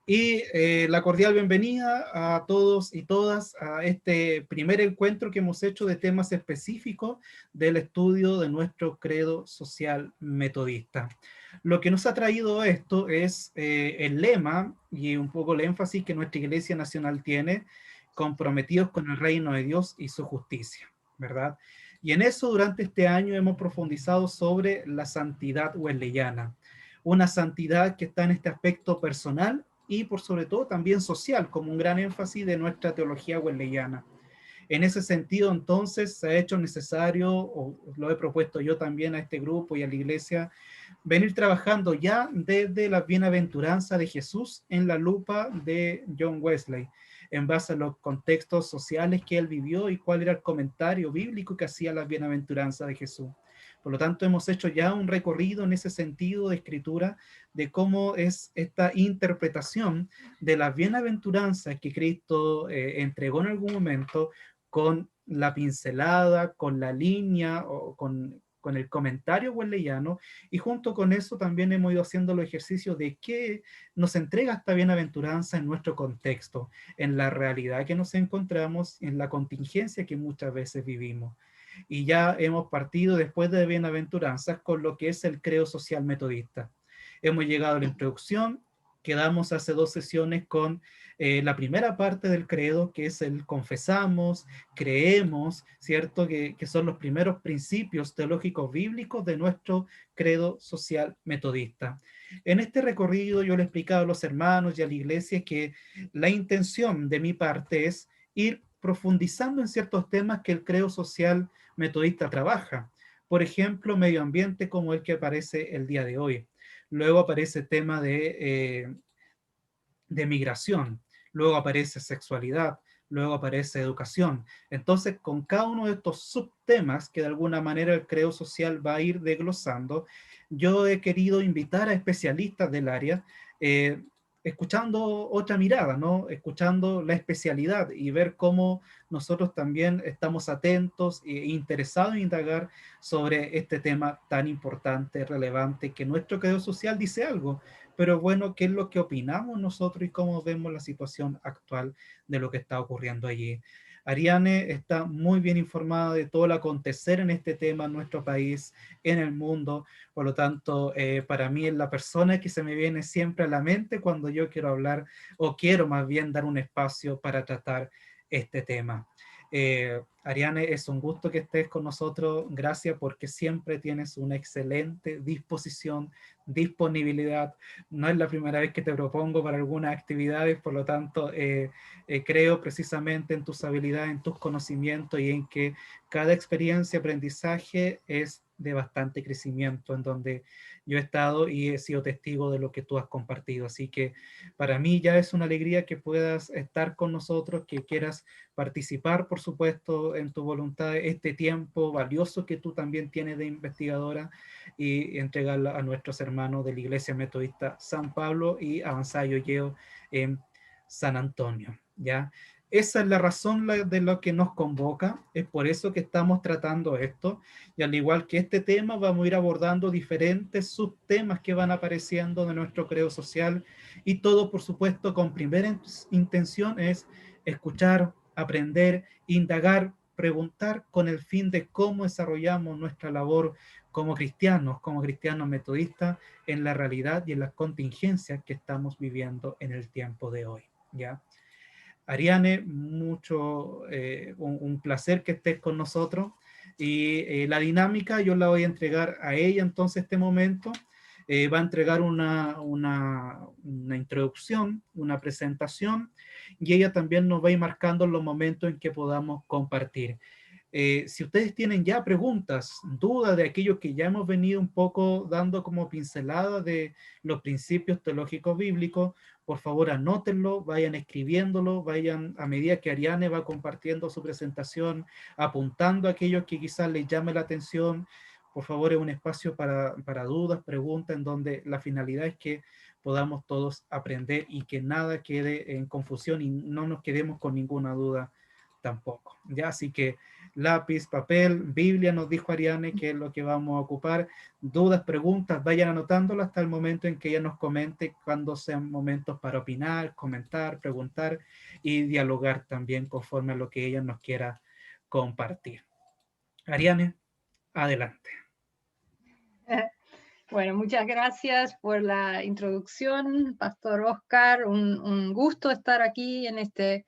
Y la cordial bienvenida a todos y todas a este primer encuentro que hemos hecho de temas específicos del estudio de nuestro credo social metodista. Lo que nos ha traído esto es el lema y un poco el énfasis que nuestra Iglesia Nacional tiene, comprometidos con el reino de Dios y su justicia, ¿verdad? Y en eso durante este año hemos profundizado sobre la santidad wesleyana, una santidad que está en este aspecto personal y por sobre todo también social, como un gran énfasis de nuestra teología wesleyana. En ese sentido, entonces, se ha hecho necesario, o lo he propuesto yo también a este grupo y a la iglesia, venir trabajando ya desde la bienaventuranza de Jesús en la lupa de John Wesley, en base a los contextos sociales que él vivió y cuál era el comentario bíblico que hacía la bienaventuranza de Jesús. Por lo tanto, hemos hecho ya un recorrido en ese sentido de escritura de cómo es esta interpretación de las bienaventuranzas que Cristo entregó en algún momento con la pincelada, con la línea o con el comentario wesleyano, y junto con eso también hemos ido haciendo los ejercicios de qué nos entrega esta bienaventuranza en nuestro contexto, en la realidad que nos encontramos, en la contingencia que muchas veces vivimos. Y ya hemos partido después de bienaventuranzas con lo que es el credo social metodista. Hemos llegado a la introducción, quedamos hace 2 sesiones con la primera parte del credo, que es el confesamos, creemos, ¿cierto? Que son los primeros principios teológicos bíblicos de nuestro credo social metodista. En este recorrido yo le he explicado a los hermanos y a la iglesia que la intención de mi parte es ir profundizando en ciertos temas que el credo social metodista trabaja. Por ejemplo, medio ambiente como el que aparece el día de hoy. Luego aparece el tema de migración, luego aparece sexualidad, luego aparece educación. Entonces, con cada uno de estos subtemas que de alguna manera el credo social va a ir desglosando, yo he querido invitar a especialistas del área, escuchando otra mirada, ¿no? Escuchando la especialidad y ver cómo nosotros también estamos atentos e interesados en indagar sobre este tema tan importante, relevante, que nuestro credo social dice algo, pero bueno, ¿qué es lo que opinamos nosotros y cómo vemos la situación actual de lo que está ocurriendo allí? Ariane está muy bien informada de todo el acontecer en este tema en nuestro país, en el mundo, por lo tanto, para mí es la persona que se me viene siempre a la mente cuando yo quiero hablar o quiero más bien dar un espacio para tratar este tema. Ariane, es un gusto que estés con nosotros. Gracias porque siempre tienes una excelente disposición, disponibilidad. No es la primera vez que te propongo para algunas actividades, por lo tanto, creo precisamente en tus habilidades, en tus conocimientos y en que cada experiencia, aprendizaje es de bastante crecimiento en donde yo he estado y he sido testigo de lo que tú has compartido. Así que para mí ya es una alegría que puedas estar con nosotros, que quieras participar, por supuesto, en tu voluntad, este tiempo valioso que tú también tienes de investigadora y entregarla a nuestros hermanos de la Iglesia Metodista San Pablo y Avanzayo Yeo en San Antonio, ¿ya? Esa es la razón de lo que nos convoca, es por eso que estamos tratando esto, y al igual que este tema, vamos a ir abordando diferentes subtemas que van apareciendo de nuestro credo social, y todo, por supuesto, con primera intención es escuchar, aprender, indagar, preguntar con el fin de cómo desarrollamos nuestra labor como cristianos metodistas, en la realidad y en las contingencias que estamos viviendo en el tiempo de hoy, ¿ya? Ariane, un placer que estés con nosotros y la dinámica yo la voy a entregar a ella entonces este momento. Va a entregar una introducción, una presentación y ella también nos va a ir marcando los momentos en que podamos compartir. Si ustedes tienen ya preguntas, dudas de aquello que ya hemos venido un poco dando como pincelada de los principios teológicos bíblicos, por favor anótenlo, vayan escribiéndolo, vayan a medida que Ariane va compartiendo su presentación, apuntando aquellos que quizás les llame la atención. Por favor, es un espacio para dudas, preguntas, en donde la finalidad es que podamos todos aprender y que nada quede en confusión y no nos quedemos con ninguna duda tampoco. ¿Ya? Así que lápiz, papel, Biblia, nos dijo Ariane, que es lo que vamos a ocupar. Dudas, preguntas, vayan anotándolas hasta el momento en que ella nos comente, cuando sean momentos para opinar, comentar, preguntar y dialogar también conforme a lo que ella nos quiera compartir. Ariane, adelante. Bueno, muchas gracias por la introducción, Pastor Oscar. Un gusto estar aquí en este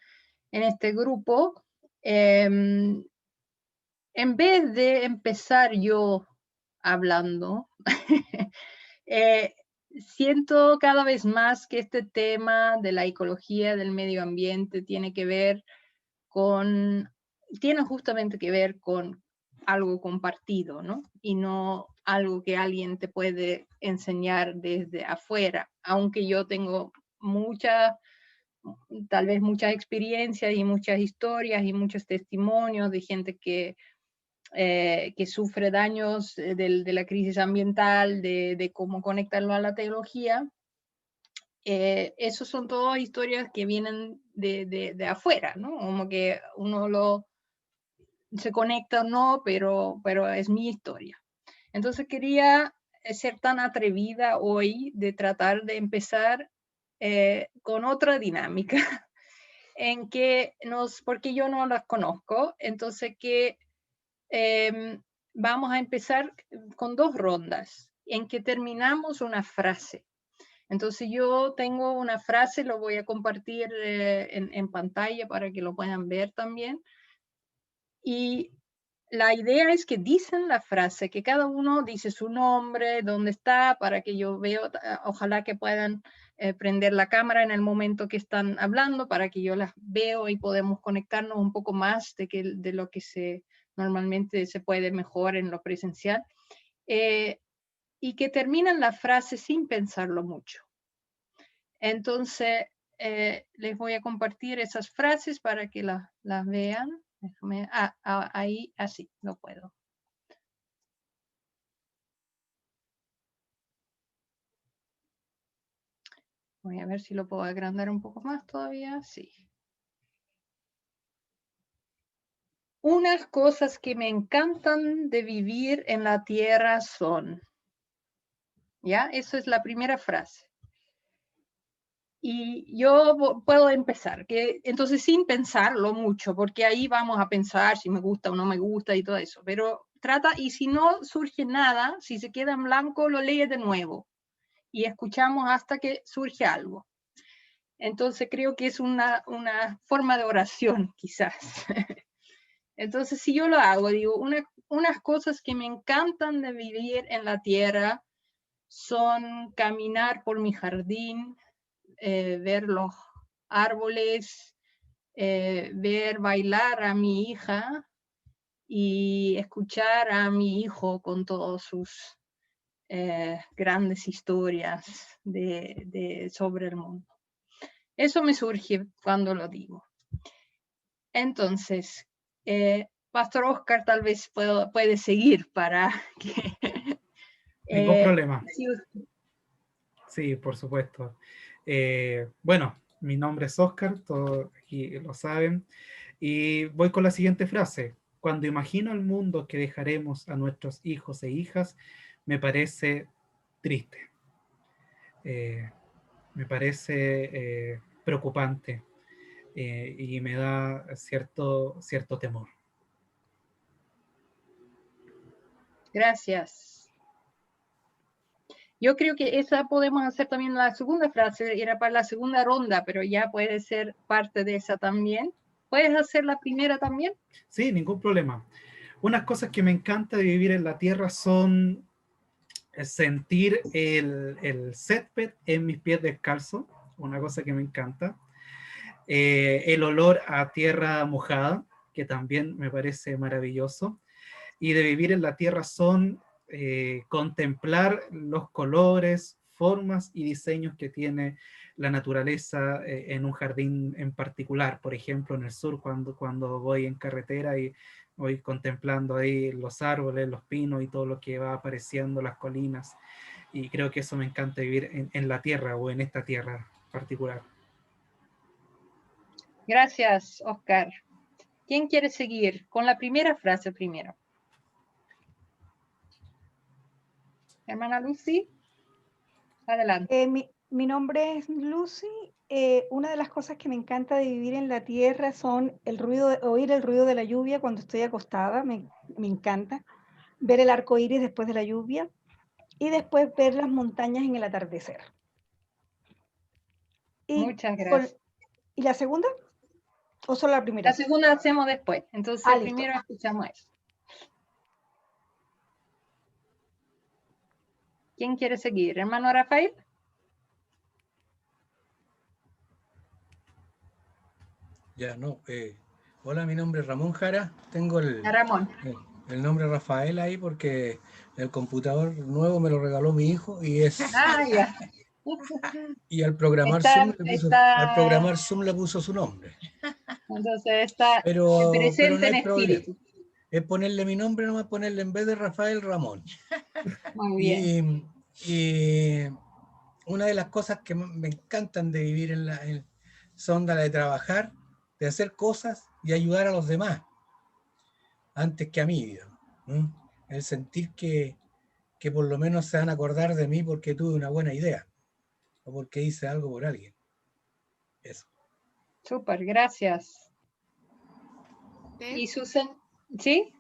grupo. En vez de empezar yo hablando, siento cada vez más que este tema de la ecología del medio ambiente tiene justamente que ver con algo compartido, ¿no? Y no algo que alguien te puede enseñar desde afuera, aunque yo tengo tal vez muchas experiencias y muchas historias y muchos testimonios de gente que sufre daños de la crisis ambiental, de cómo conectarlo a la tecnología. Esos son todas historias que vienen de afuera, ¿no? Como que uno se conecta o no, pero es mi historia. Entonces quería ser tan atrevida hoy de tratar de empezar con otra dinámica, porque yo no las conozco, entonces que vamos a empezar con 2 rondas, en que terminamos una frase. Entonces yo tengo una frase, lo voy a compartir en pantalla para que lo puedan ver también. Y la idea es que dicen la frase, que cada uno dice su nombre, dónde está, para que yo vea, ojalá que puedan prender la cámara en el momento que están hablando, para que yo las veo y podemos conectarnos un poco más de lo que normalmente se puede mejor en lo presencial. Y que terminan la frase sin pensarlo mucho. Entonces, les voy a compartir esas frases para que las vean. Déjame, ahí, así, no puedo. Voy a ver si lo puedo agrandar un poco más todavía, sí. Unas cosas que me encantan de vivir en la tierra son, ¿ya? Eso es la primera frase. Y yo puedo empezar, entonces sin pensarlo mucho, porque ahí vamos a pensar si me gusta o no me gusta y todo eso, pero y si no surge nada, si se queda en blanco, lo lee de nuevo y escuchamos hasta que surge algo. Entonces creo que es una forma de oración, quizás. Entonces si yo lo hago, digo, unas cosas que me encantan de vivir en la tierra son caminar por mi jardín, ver los árboles, ver bailar a mi hija y escuchar a mi hijo con todas sus grandes historias sobre el mundo. Eso me surge cuando lo digo. Entonces, Pastor Oscar tal vez puede seguir para que... Ningún problema. Sí, Sí, por supuesto. Bueno, mi nombre es Oscar, todos aquí lo saben, y voy con la siguiente frase. Cuando imagino el mundo que dejaremos a nuestros hijos e hijas, me parece triste, me parece preocupante y me da cierto temor. gracias. Yo creo que esa podemos hacer también la segunda frase, era para la segunda ronda, pero ya puede ser parte de esa también. ¿Puedes hacer la primera también? Sí, ningún problema. Unas cosas que me encanta de vivir en la tierra son sentir el césped en mis pies descalzos, una cosa que me encanta. El olor a tierra mojada, que también me parece maravilloso. Y de vivir en la tierra son contemplar los colores, formas y diseños que tiene la naturaleza en un jardín en particular. Por ejemplo, en el sur, cuando voy en carretera y voy contemplando ahí los árboles, los pinos y todo lo que va apareciendo, las colinas. Y creo que eso me encanta vivir en la tierra o en esta tierra particular. Gracias, Oscar. ¿Quién quiere seguir? Con la primera frase primero. Hermana Lucy, adelante. Mi nombre es Lucy. Una de las cosas que me encanta de vivir en la tierra son oír el ruido de la lluvia cuando estoy acostada. Me encanta ver el arco iris después de la lluvia y después ver las montañas en el atardecer. Muchas gracias. ¿Y la segunda? ¿O solo la primera? La segunda la hacemos después. Entonces, primero escuchamos eso. ¿Quién quiere seguir? ¿Hermano Rafael? Ya, no. Hola, mi nombre es Ramón Jara. Tengo el nombre Rafael ahí porque el computador nuevo me lo regaló mi hijo y es... Ya. Y al programar Zoom le puso su nombre. Entonces está pero presente no hay en espíritu. Es ponerle mi nombre, nomás ponerle en vez de Rafael, Ramón. Muy bien. Y una de las cosas que me encantan de vivir son la de trabajar, de hacer cosas y ayudar a los demás, antes que a mí, digamos. El sentir que por lo menos se van a acordar de mí porque tuve una buena idea, o porque hice algo por alguien. Eso. Súper, gracias. ¿Y Susan? ¿Sí?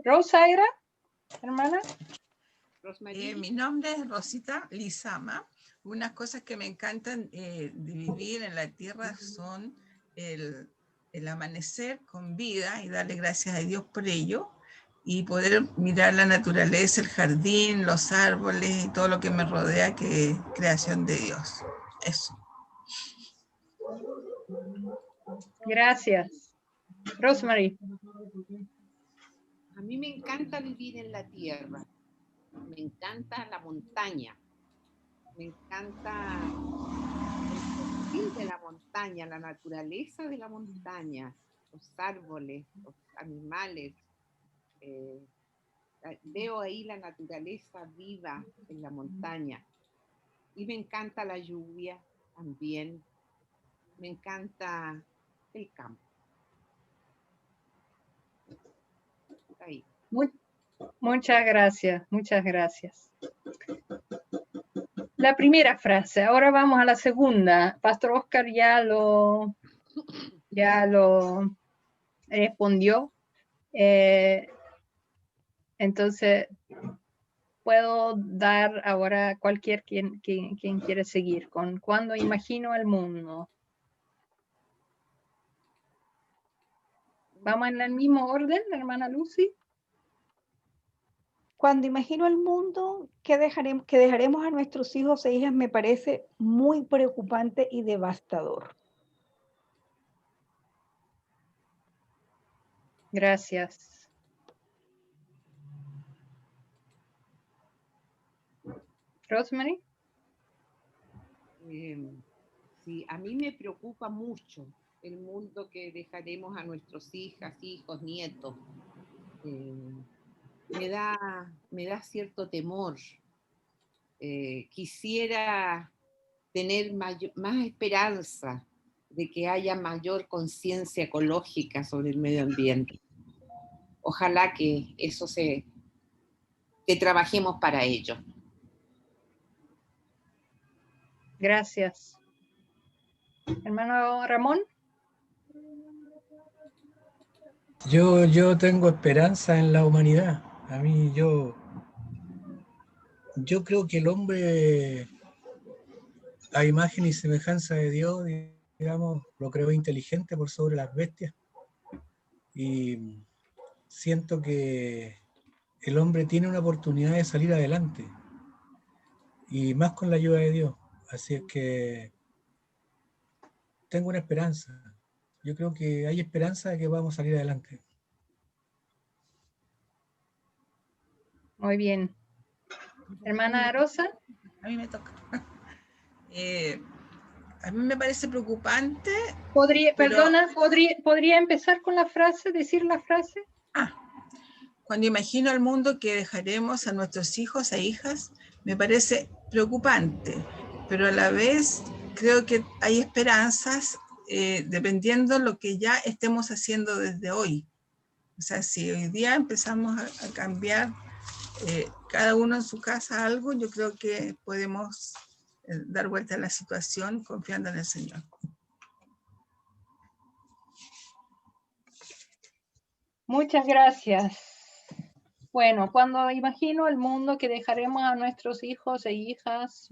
¿Rosaira, hermana? Mi nombre es Rosita Lizama. Unas cosas que me encantan de vivir en la tierra son el amanecer con vida y darle gracias a Dios por ello, y poder mirar la naturaleza, el jardín, los árboles y todo lo que me rodea, que es creación de Dios. Eso. Gracias. Rosemary. A mí me encanta vivir en la tierra. Me encanta la montaña. Me encanta el perfil de la montaña, la naturaleza de la montaña, los árboles, los animales. Veo ahí la naturaleza viva en la montaña. Y me encanta la lluvia también. Me encanta el campo. Ahí. Muchas gracias, muchas gracias. La primera frase, ahora vamos a la segunda. Pastor Oscar ya lo respondió. Entonces, puedo dar ahora cualquier quien quiere seguir con cuando imagino el mundo. ¿Vamos en el mismo orden, hermana Lucy? Cuando imagino el mundo que dejaremos a nuestros hijos e hijas me parece muy preocupante y devastador. Gracias. Rosemary. Sí, a mí me preocupa mucho el mundo que dejaremos a nuestros hijos, nietos. Me da cierto temor. Quisiera tener más esperanza de que haya mayor conciencia ecológica sobre el medio ambiente. Ojalá que que trabajemos para ello. Gracias. Hermano Ramón. Yo tengo esperanza en la humanidad. A mí yo creo que el hombre, a imagen y semejanza de Dios, digamos, lo creó inteligente por sobre las bestias. Y siento que el hombre tiene una oportunidad de salir adelante. Y más con la ayuda de Dios. Así es que tengo una esperanza. Yo creo que hay esperanza de que vamos a salir adelante. Muy bien. Hermana Rosa. A mí me toca. A mí me parece preocupante. ¿Podría empezar con la frase, decir la frase? Cuando imagino el mundo que dejaremos a nuestros hijos e hijas, me parece preocupante, pero a la vez creo que hay esperanzas dependiendo lo que ya estemos haciendo desde hoy. O sea, si hoy día empezamos a cambiar cada uno en su casa algo, yo creo que podemos dar vuelta a la situación confiando en el Señor. Muchas gracias. Bueno, cuando imagino el mundo que dejaremos a nuestros hijos e hijas,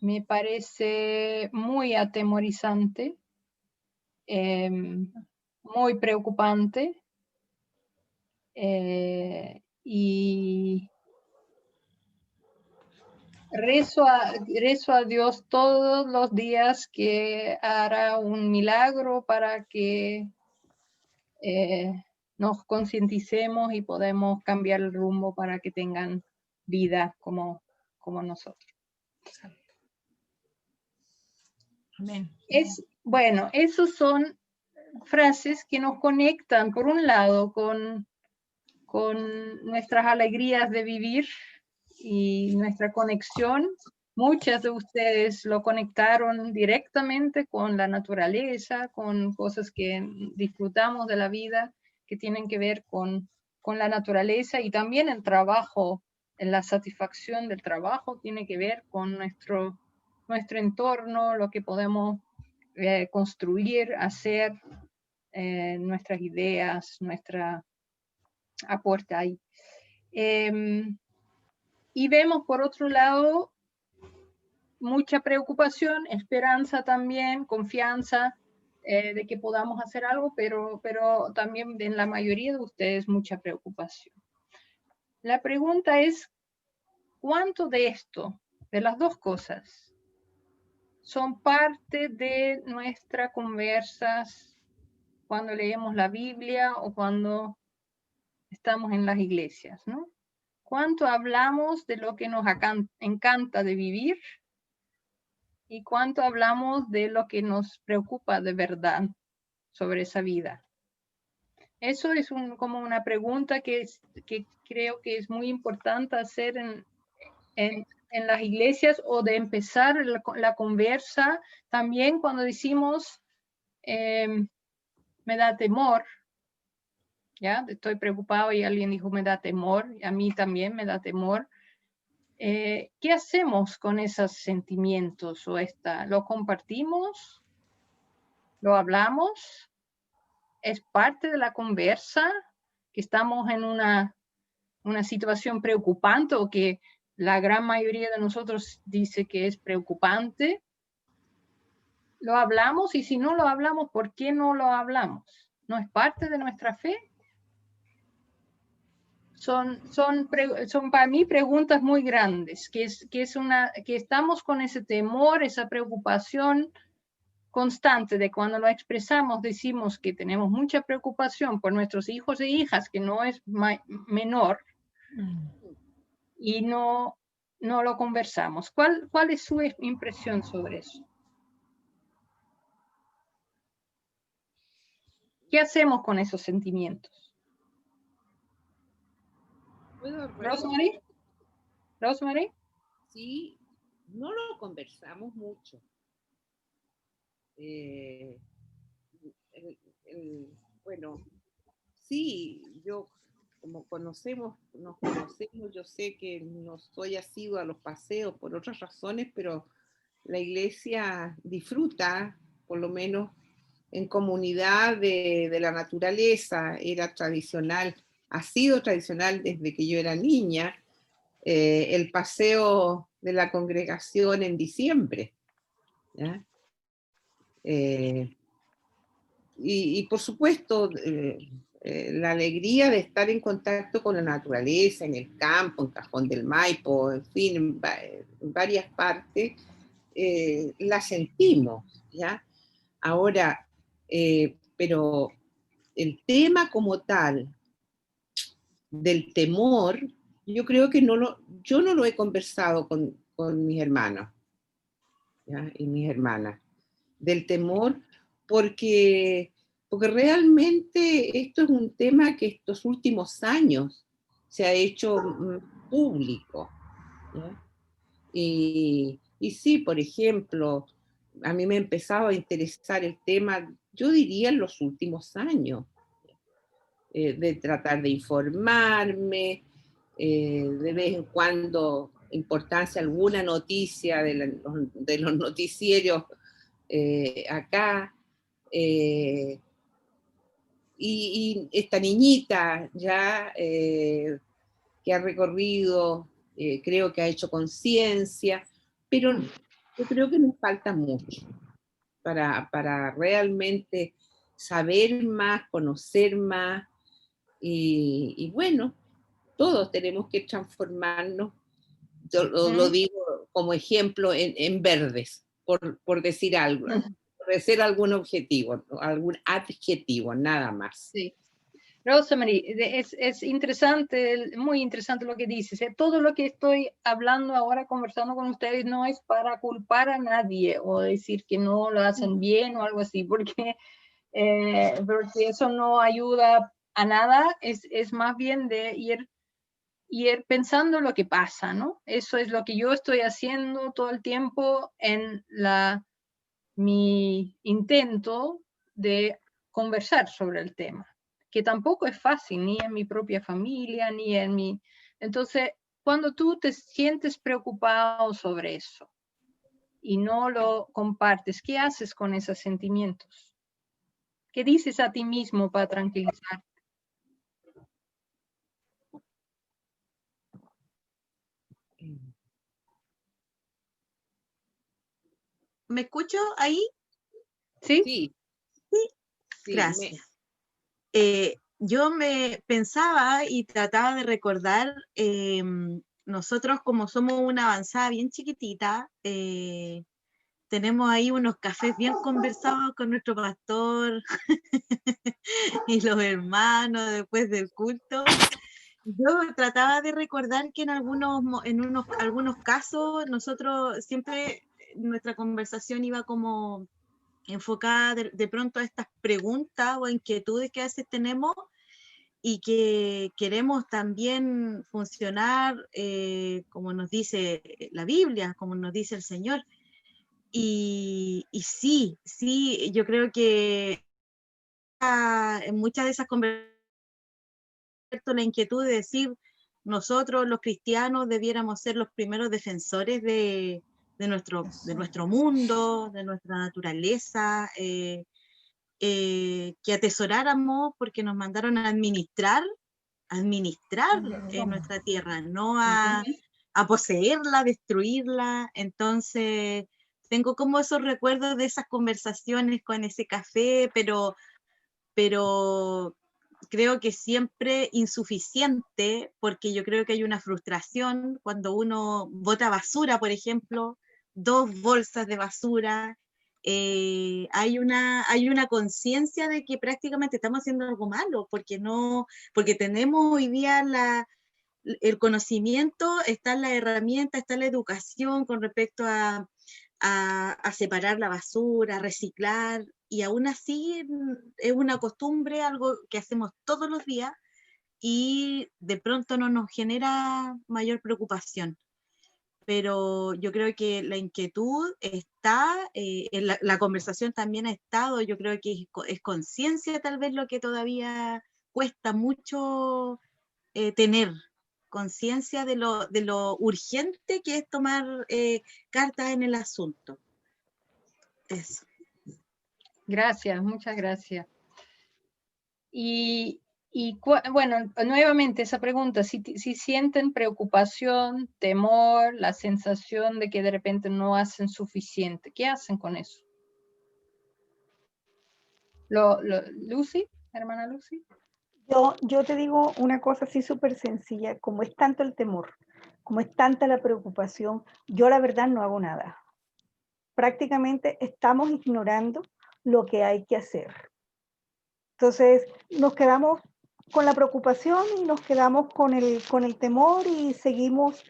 me parece muy atemorizante, muy preocupante, y rezo a Dios todos los días que hará un milagro para que nos concienticemos y podemos cambiar el rumbo para que tengan vida como nosotros. Amén. Bueno, esos son frases que nos conectan, por un lado, con nuestras alegrías de vivir y nuestra conexión. Muchas de ustedes lo conectaron directamente con la naturaleza, con cosas que disfrutamos de la vida, que tienen que ver con la naturaleza, y también el trabajo, la satisfacción del trabajo tiene que ver con nuestro entorno, lo que podemos construir, hacer, nuestras ideas, nuestra aporte ahí. Y vemos, por otro lado, mucha preocupación, esperanza también, confianza de que podamos hacer algo, pero también en la mayoría de ustedes mucha preocupación. La pregunta es, ¿cuánto de esto, de las dos cosas, son parte de nuestras conversas cuando leemos la Biblia o cuando estamos en las iglesias, ¿no? ¿Cuánto hablamos de lo que nos encanta de vivir? ¿Y cuánto hablamos de lo que nos preocupa de verdad sobre esa vida? Eso es como una pregunta que creo que es muy importante hacer en las iglesias, o de empezar la conversa también cuando decimos, me da temor, ¿ya? Estoy preocupado y alguien dijo, me da temor, y a mí también me da temor. ¿Qué hacemos con esos sentimientos? ¿Lo compartimos? ¿Lo hablamos? ¿Es parte de la conversa? ¿Que estamos en una situación preocupante, o que la gran mayoría de nosotros dice que es preocupante? ¿Lo hablamos? Y si no lo hablamos, ¿por qué no lo hablamos? ¿No es parte de nuestra fe? Son para mí preguntas muy grandes, que estamos con ese temor, esa preocupación constante de cuando lo expresamos, decimos que tenemos mucha preocupación por nuestros hijos e hijas, que no es menor, y no lo conversamos. ¿Cuál es su impresión sobre eso? ¿Qué hacemos con esos sentimientos? Rosemary? Sí, no lo conversamos mucho. Bueno, sí, como nos conocemos, yo sé que no soy asiduo a los paseos por otras razones, pero la iglesia disfruta, por lo menos en comunidad, de la naturaleza. Era tradicional, ha sido tradicional desde que yo era niña, el paseo de la congregación en diciembre, ¿ya? Y por supuesto, la alegría de estar en contacto con la naturaleza, en el campo, en Cajón del Maipo, en fin, en varias partes, la sentimos, ¿ya? Ahora, pero el tema como tal del temor, yo creo que yo no lo he conversado con mis hermanos, ¿ya? Y mis hermanas, del temor, porque realmente esto es un tema que estos últimos años se ha hecho público, ¿ya? Y sí, por ejemplo, a mí me ha empezado a interesar el tema, yo diría en los últimos años, de tratar de informarme, de vez en cuando, importancia alguna noticia de los noticieros acá, y esta niñita ya que ha recorrido, creo que ha hecho conciencia, pero yo creo que nos falta mucho para realmente saber más, conocer más, y bueno, todos tenemos que transformarnos. Yo lo digo como ejemplo en verdes, por decir algo, por decir algún objetivo, algún adjetivo, nada más. Sí. Rosemary, es interesante, muy interesante lo que dices. Todo lo que estoy hablando ahora, conversando con ustedes, no es para culpar a nadie o decir que no lo hacen bien o algo así, porque eso no ayuda a nada. Es más bien de ir pensando lo que pasa, ¿no? Eso es lo que yo estoy haciendo todo el tiempo en mi intento de conversar sobre el tema, que tampoco es fácil, ni en mi propia familia, ni en mi... Entonces, cuando tú te sientes preocupado sobre eso y no lo compartes, ¿qué haces con esos sentimientos? ¿Qué dices a ti mismo para tranquilizar? ¿Me escucho ahí? ¿Sí? Sí. Sí, Gracias. Yo me pensaba y trataba de recordar, nosotros como somos una avanzada bien chiquitita, tenemos ahí unos cafés bien conversados con nuestro pastor y los hermanos después del culto. Yo trataba de recordar que en algunos casos nosotros siempre, nuestra conversación iba como enfocada de pronto a estas preguntas o inquietudes que a veces tenemos y que queremos también funcionar como nos dice la Biblia, como nos dice el Señor. Y sí, yo creo que en muchas de esas conversaciones la inquietud de decir, nosotros los cristianos debiéramos ser los primeros defensores de nuestro mundo, de nuestra naturaleza, que atesoráramos porque nos mandaron a administrar nuestra tierra, no a poseerla, destruirla. Entonces, tengo como esos recuerdos de esas conversaciones con ese café, pero creo que siempre insuficiente, porque yo creo que hay una frustración cuando uno bota basura, por ejemplo, 2 bolsas de basura, hay una conciencia de que prácticamente estamos haciendo algo malo, porque tenemos hoy día el conocimiento, está la herramienta, está la educación con respecto a separar la basura, a reciclar, y aún así es una costumbre, algo que hacemos todos los días, y de pronto no nos genera mayor preocupación. Pero yo creo que la inquietud está, en la conversación también ha estado, yo creo que es conciencia tal vez lo que todavía cuesta mucho tener conciencia de lo urgente que es tomar cartas en el asunto. Eso. Gracias, muchas gracias. Bueno, nuevamente esa pregunta, si sienten preocupación, temor, la sensación de que de repente no hacen suficiente, ¿qué hacen con eso? Lucy, hermana Lucy. Yo te digo una cosa así súper sencilla, como es tanto el temor, como es tanta la preocupación, yo la verdad no hago nada. Prácticamente estamos ignorando lo que hay que hacer. Entonces nos quedamos con la preocupación y nos quedamos con el temor y seguimos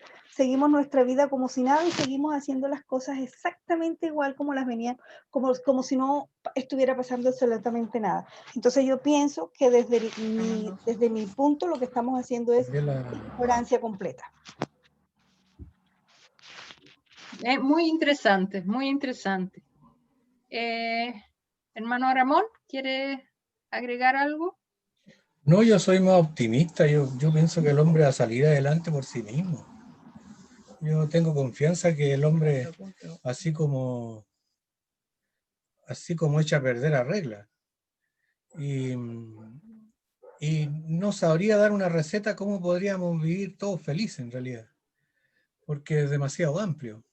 nuestra vida como si nada y seguimos haciendo las cosas exactamente igual como las venían, como si no estuviera pasando absolutamente nada. Entonces yo pienso que desde mi punto lo que estamos haciendo es ignorancia completa. Muy interesante, muy interesante. Hermano Ramón, ¿quiere agregar algo? No, yo soy más optimista. Yo pienso que el hombre va a salir adelante por sí mismo. Yo tengo confianza que el hombre, así como echa a perder, arregla. Y no sabría dar una receta cómo podríamos vivir todos felices en realidad, porque es demasiado amplio.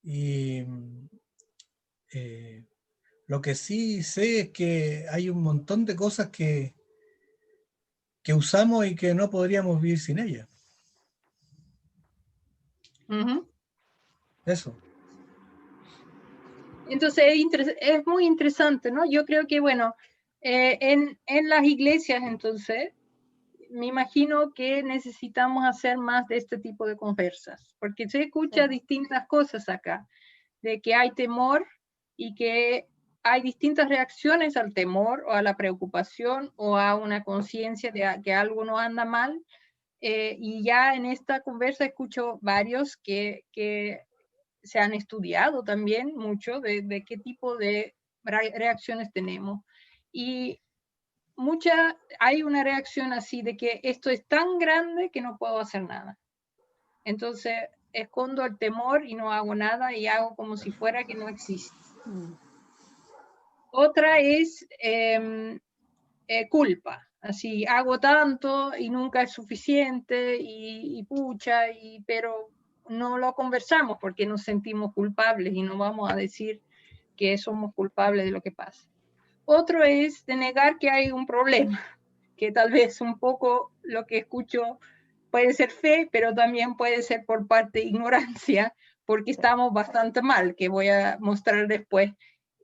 Y lo que sí sé es que hay un montón de cosas que usamos y que no podríamos vivir sin ellas. Eso. Entonces es muy interesante, ¿no? Yo creo que, bueno, en las iglesias, entonces, me imagino que necesitamos hacer más de este tipo de conversas, porque se escucha distintas cosas acá, de que hay temor y que hay distintas reacciones al temor o a la preocupación o a una conciencia de que algo no anda mal. Y ya en esta conversa escucho varios que se han estudiado también mucho de qué tipo de reacciones tenemos. Y hay una reacción así de que esto es tan grande que no puedo hacer nada. Entonces escondo el temor y no hago nada y hago como si fuera que no existe. Otra es culpa. Así, hago tanto y nunca es suficiente y pucha, pero no lo conversamos porque nos sentimos culpables y no vamos a decir que somos culpables de lo que pasa. Otro es de negar que hay un problema, que tal vez un poco lo que escucho puede ser fe, pero también puede ser por parte de ignorancia, porque estamos bastante mal, que voy a mostrar después.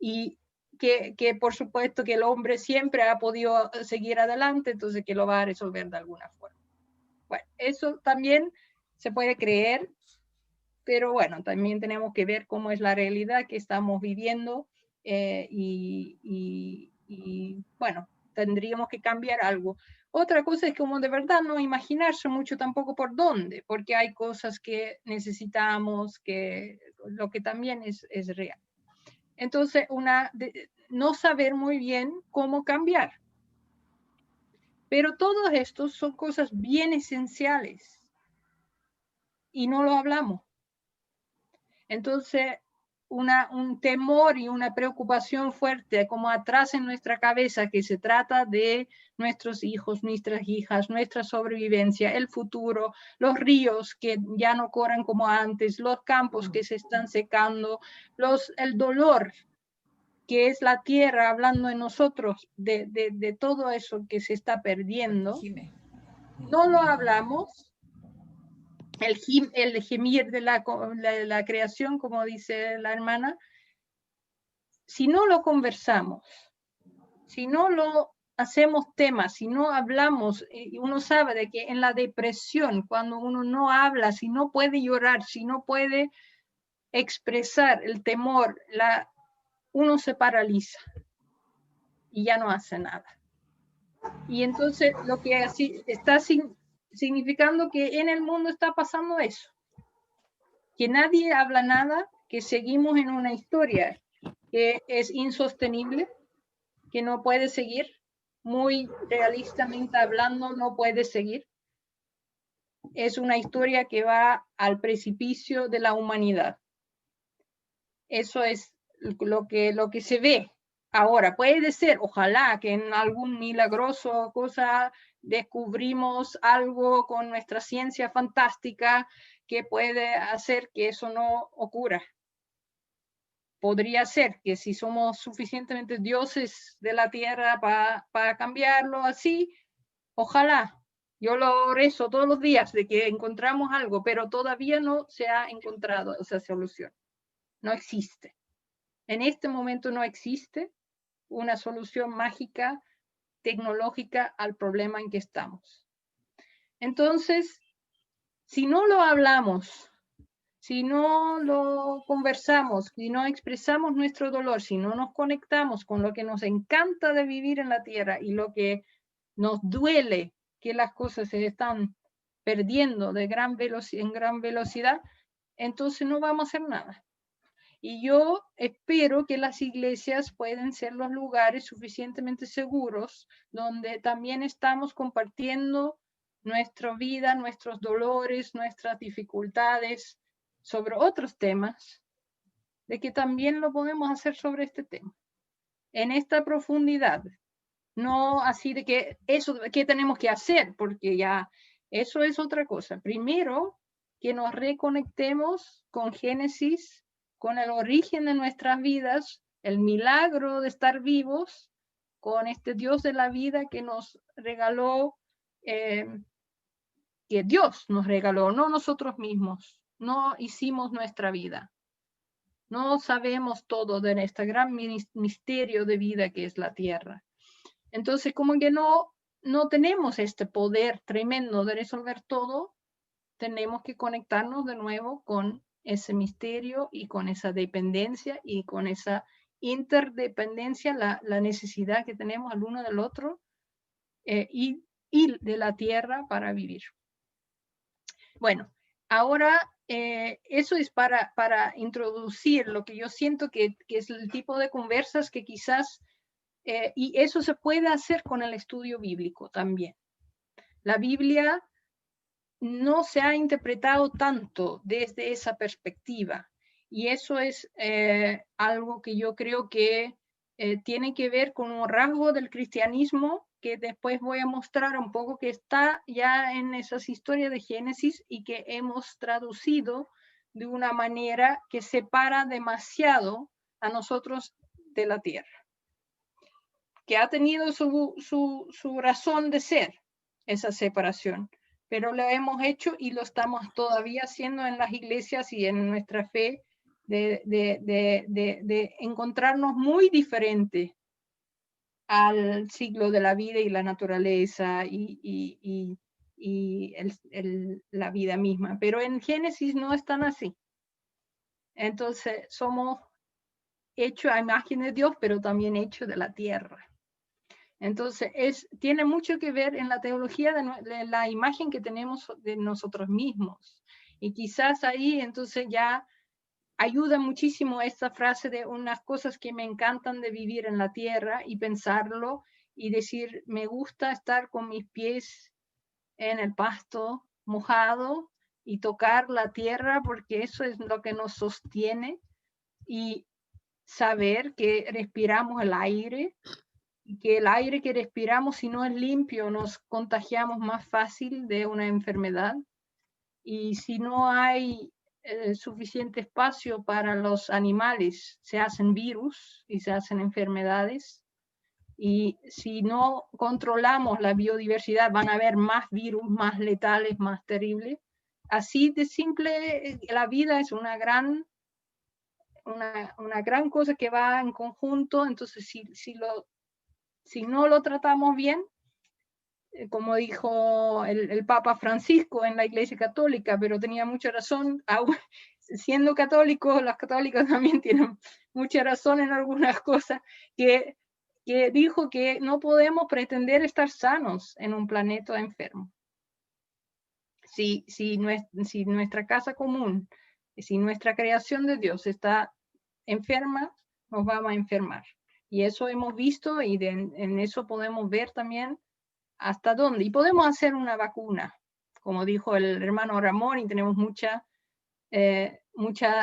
Y que por supuesto que el hombre siempre ha podido seguir adelante, entonces que lo va a resolver de alguna forma. Bueno, eso también se puede creer, pero bueno, también tenemos que ver cómo es la realidad que estamos viviendo y bueno, tendríamos que cambiar algo. Otra cosa es como de verdad no imaginarse mucho tampoco por dónde, porque hay cosas que necesitamos, lo que también es real. Entonces, no saber muy bien cómo cambiar. Pero todos estos son cosas bien esenciales y no lo hablamos. Entonces, un temor y una preocupación fuerte como atrás en nuestra cabeza que se trata de nuestros hijos, nuestras hijas, nuestra sobrevivencia, el futuro, los ríos que ya no corren como antes, los campos que se están secando, el dolor que es la tierra hablando en nosotros, de todo eso que se está perdiendo. No lo hablamos. El gemir de la creación, como dice la hermana, si no lo conversamos, si no lo hacemos tema, si no hablamos, uno sabe de que en la depresión, cuando uno no habla, si no puede llorar, si no puede expresar el temor, uno se paraliza y ya no hace nada. Y entonces lo que así está significando que en el mundo está pasando eso, que nadie habla nada, que seguimos en una historia que es insostenible, que no puede seguir, muy realistamente hablando, no puede seguir. Es una historia que va al precipicio de la humanidad. Eso es lo que se ve ahora. Puede ser, ojalá, que en algún milagroso cosa descubrimos algo con nuestra ciencia fantástica que puede hacer que eso no ocurra. Podría ser que si somos suficientemente dioses de la tierra para cambiarlo así, ojalá. Yo lo rezo todos los días de que encontramos algo, pero todavía no se ha encontrado esa solución. No existe. En este momento no existe una solución mágica, tecnológica al problema en que estamos. Entonces, si no lo hablamos, si no lo conversamos, si no expresamos nuestro dolor, si no nos conectamos con lo que nos encanta de vivir en la tierra y lo que nos duele que las cosas se están perdiendo en gran velocidad, entonces no vamos a hacer nada. Y yo espero que las iglesias pueden ser los lugares suficientemente seguros donde también estamos compartiendo nuestra vida, nuestros dolores, nuestras dificultades sobre otros temas, de que también lo podemos hacer sobre este tema, en esta profundidad. No así de que eso, ¿qué tenemos que hacer? Porque ya eso es otra cosa. Primero, que nos reconectemos con Génesis, con el origen de nuestras vidas, el milagro de estar vivos, con este Dios de la vida que nos regaló, que Dios nos regaló, no nosotros mismos, no hicimos nuestra vida. No sabemos todo de este gran misterio de vida que es la tierra. Entonces, como que no tenemos este poder tremendo de resolver todo, tenemos que conectarnos de nuevo con ese misterio y con esa dependencia y con esa interdependencia, la necesidad que tenemos el uno del otro y de la tierra para vivir. Bueno, ahora eso es para introducir lo que yo siento que es el tipo de conversas que quizás, y eso se puede hacer con el estudio bíblico también. La Biblia no se ha interpretado tanto desde esa perspectiva, y eso es algo que yo creo que tiene que ver con un rasgo del cristianismo que después voy a mostrar un poco, que está ya en esas historias de Génesis y que hemos traducido de una manera que separa demasiado a nosotros de la tierra, que ha tenido su razón de ser esa separación, pero lo hemos hecho y lo estamos todavía haciendo en las iglesias y en nuestra fe de encontrarnos muy diferente al ciclo de la vida y la naturaleza y la vida misma. Pero en Génesis no es tan así. Entonces somos hechos a imagen de Dios, pero también hechos de la tierra. Entonces tiene mucho que ver en la teología de la imagen que tenemos de nosotros mismos. Y quizás ahí entonces ya ayuda muchísimo esta frase de unas cosas que me encantan de vivir en la tierra y pensarlo y decir, me gusta estar con mis pies en el pasto mojado y tocar la tierra porque eso es lo que nos sostiene, y saber que respiramos el aire y que el aire que respiramos, si no es limpio, nos contagiamos más fácil de una enfermedad, y si no hay suficiente espacio para los animales, se hacen virus y se hacen enfermedades, y si no controlamos la biodiversidad van a haber más virus, más letales, más terribles. Así de simple, la vida es una gran cosa que va en conjunto. Entonces si no lo tratamos bien, como dijo el Papa Francisco en la Iglesia Católica, pero tenía mucha razón, siendo católicos, los católicos también tienen mucha razón en algunas cosas, que dijo que no podemos pretender estar sanos en un planeta enfermo. Si nuestra casa común, si nuestra creación de Dios está enferma, nos vamos a enfermar. Y eso hemos visto, y en eso podemos ver también hasta dónde. Y podemos hacer una vacuna, como dijo el hermano Ramón, y tenemos mucha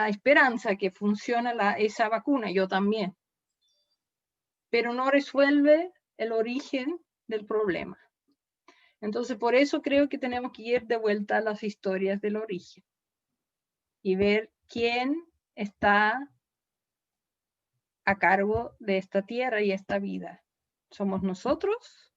esperanza que funciona esa vacuna, yo también. Pero no resuelve el origen del problema. Entonces, por eso creo que tenemos que ir de vuelta a las historias del origen y ver quién está a cargo de esta tierra y esta vida. ¿Somos nosotros?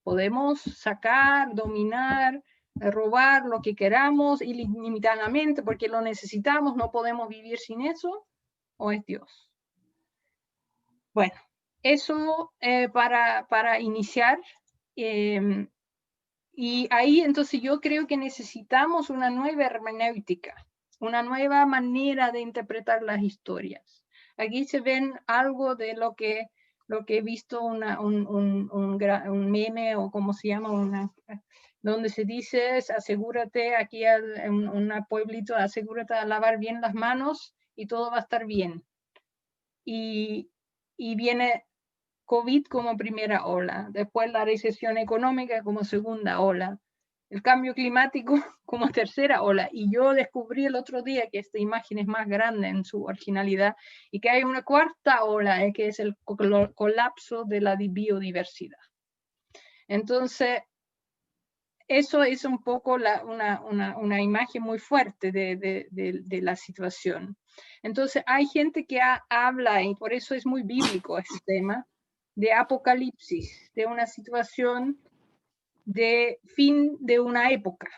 ¿Podemos sacar, dominar, robar lo que queramos ilimitadamente porque lo necesitamos, no podemos vivir sin eso? ¿O es Dios? Bueno, eso para iniciar. Y ahí entonces yo creo que necesitamos una nueva hermenéutica, una nueva manera de interpretar las historias. Aquí se ven algo de lo que he visto, un meme, o como se llama, donde se dice, asegúrate, aquí en un pueblito, asegúrate de lavar bien las manos y todo va a estar bien. Y viene COVID como primera ola, después la recesión económica como segunda ola, el cambio climático como tercera ola. Y yo descubrí el otro día que esta imagen es más grande en su originalidad y que hay una cuarta ola, que es el colapso de la biodiversidad. Entonces, eso es un poco una imagen muy fuerte de la situación. Entonces, hay gente que habla, y por eso es muy bíblico este tema, de apocalipsis, de una situación de fin de una época,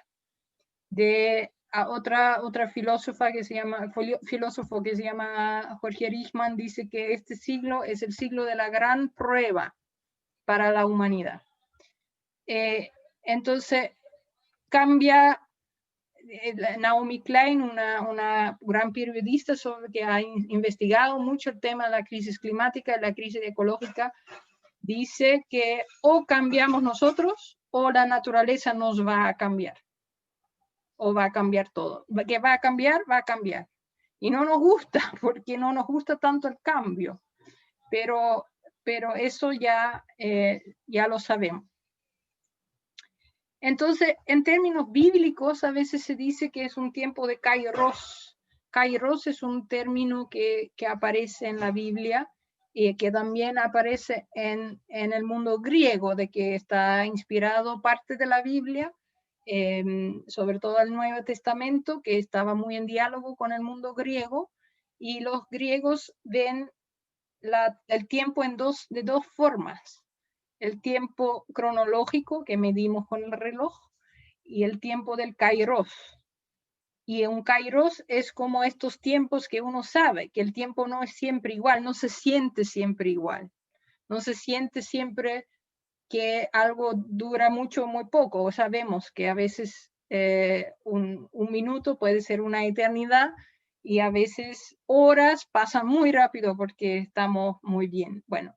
de otra filósofo que se llama Jorge Richman, dice que este siglo es el siglo de la gran prueba para la humanidad. Entonces, cambia Naomi Klein, una gran periodista que ha investigado mucho el tema de la crisis climática y la crisis ecológica, dice que o cambiamos nosotros o la naturaleza nos va a cambiar, o va a cambiar todo. Que va a cambiar, va a cambiar. Y no nos gusta, porque no nos gusta tanto el cambio, pero eso ya lo sabemos. Entonces, en términos bíblicos, a veces se dice que es un tiempo de Kairos. Kairos es un término que aparece en la Biblia y que también aparece en el mundo griego, de que está inspirado parte de la Biblia, sobre todo el Nuevo Testamento, que estaba muy en diálogo con el mundo griego, y los griegos ven el tiempo de dos formas. El tiempo cronológico que medimos con el reloj y el tiempo del kairos. Y un kairos es como estos tiempos que uno sabe, que el tiempo no es siempre igual, no se siente siempre igual. No se siente siempre que algo dura mucho o muy poco. O sabemos que a veces un minuto puede ser una eternidad y a veces horas pasan muy rápido porque estamos muy bien. Bueno,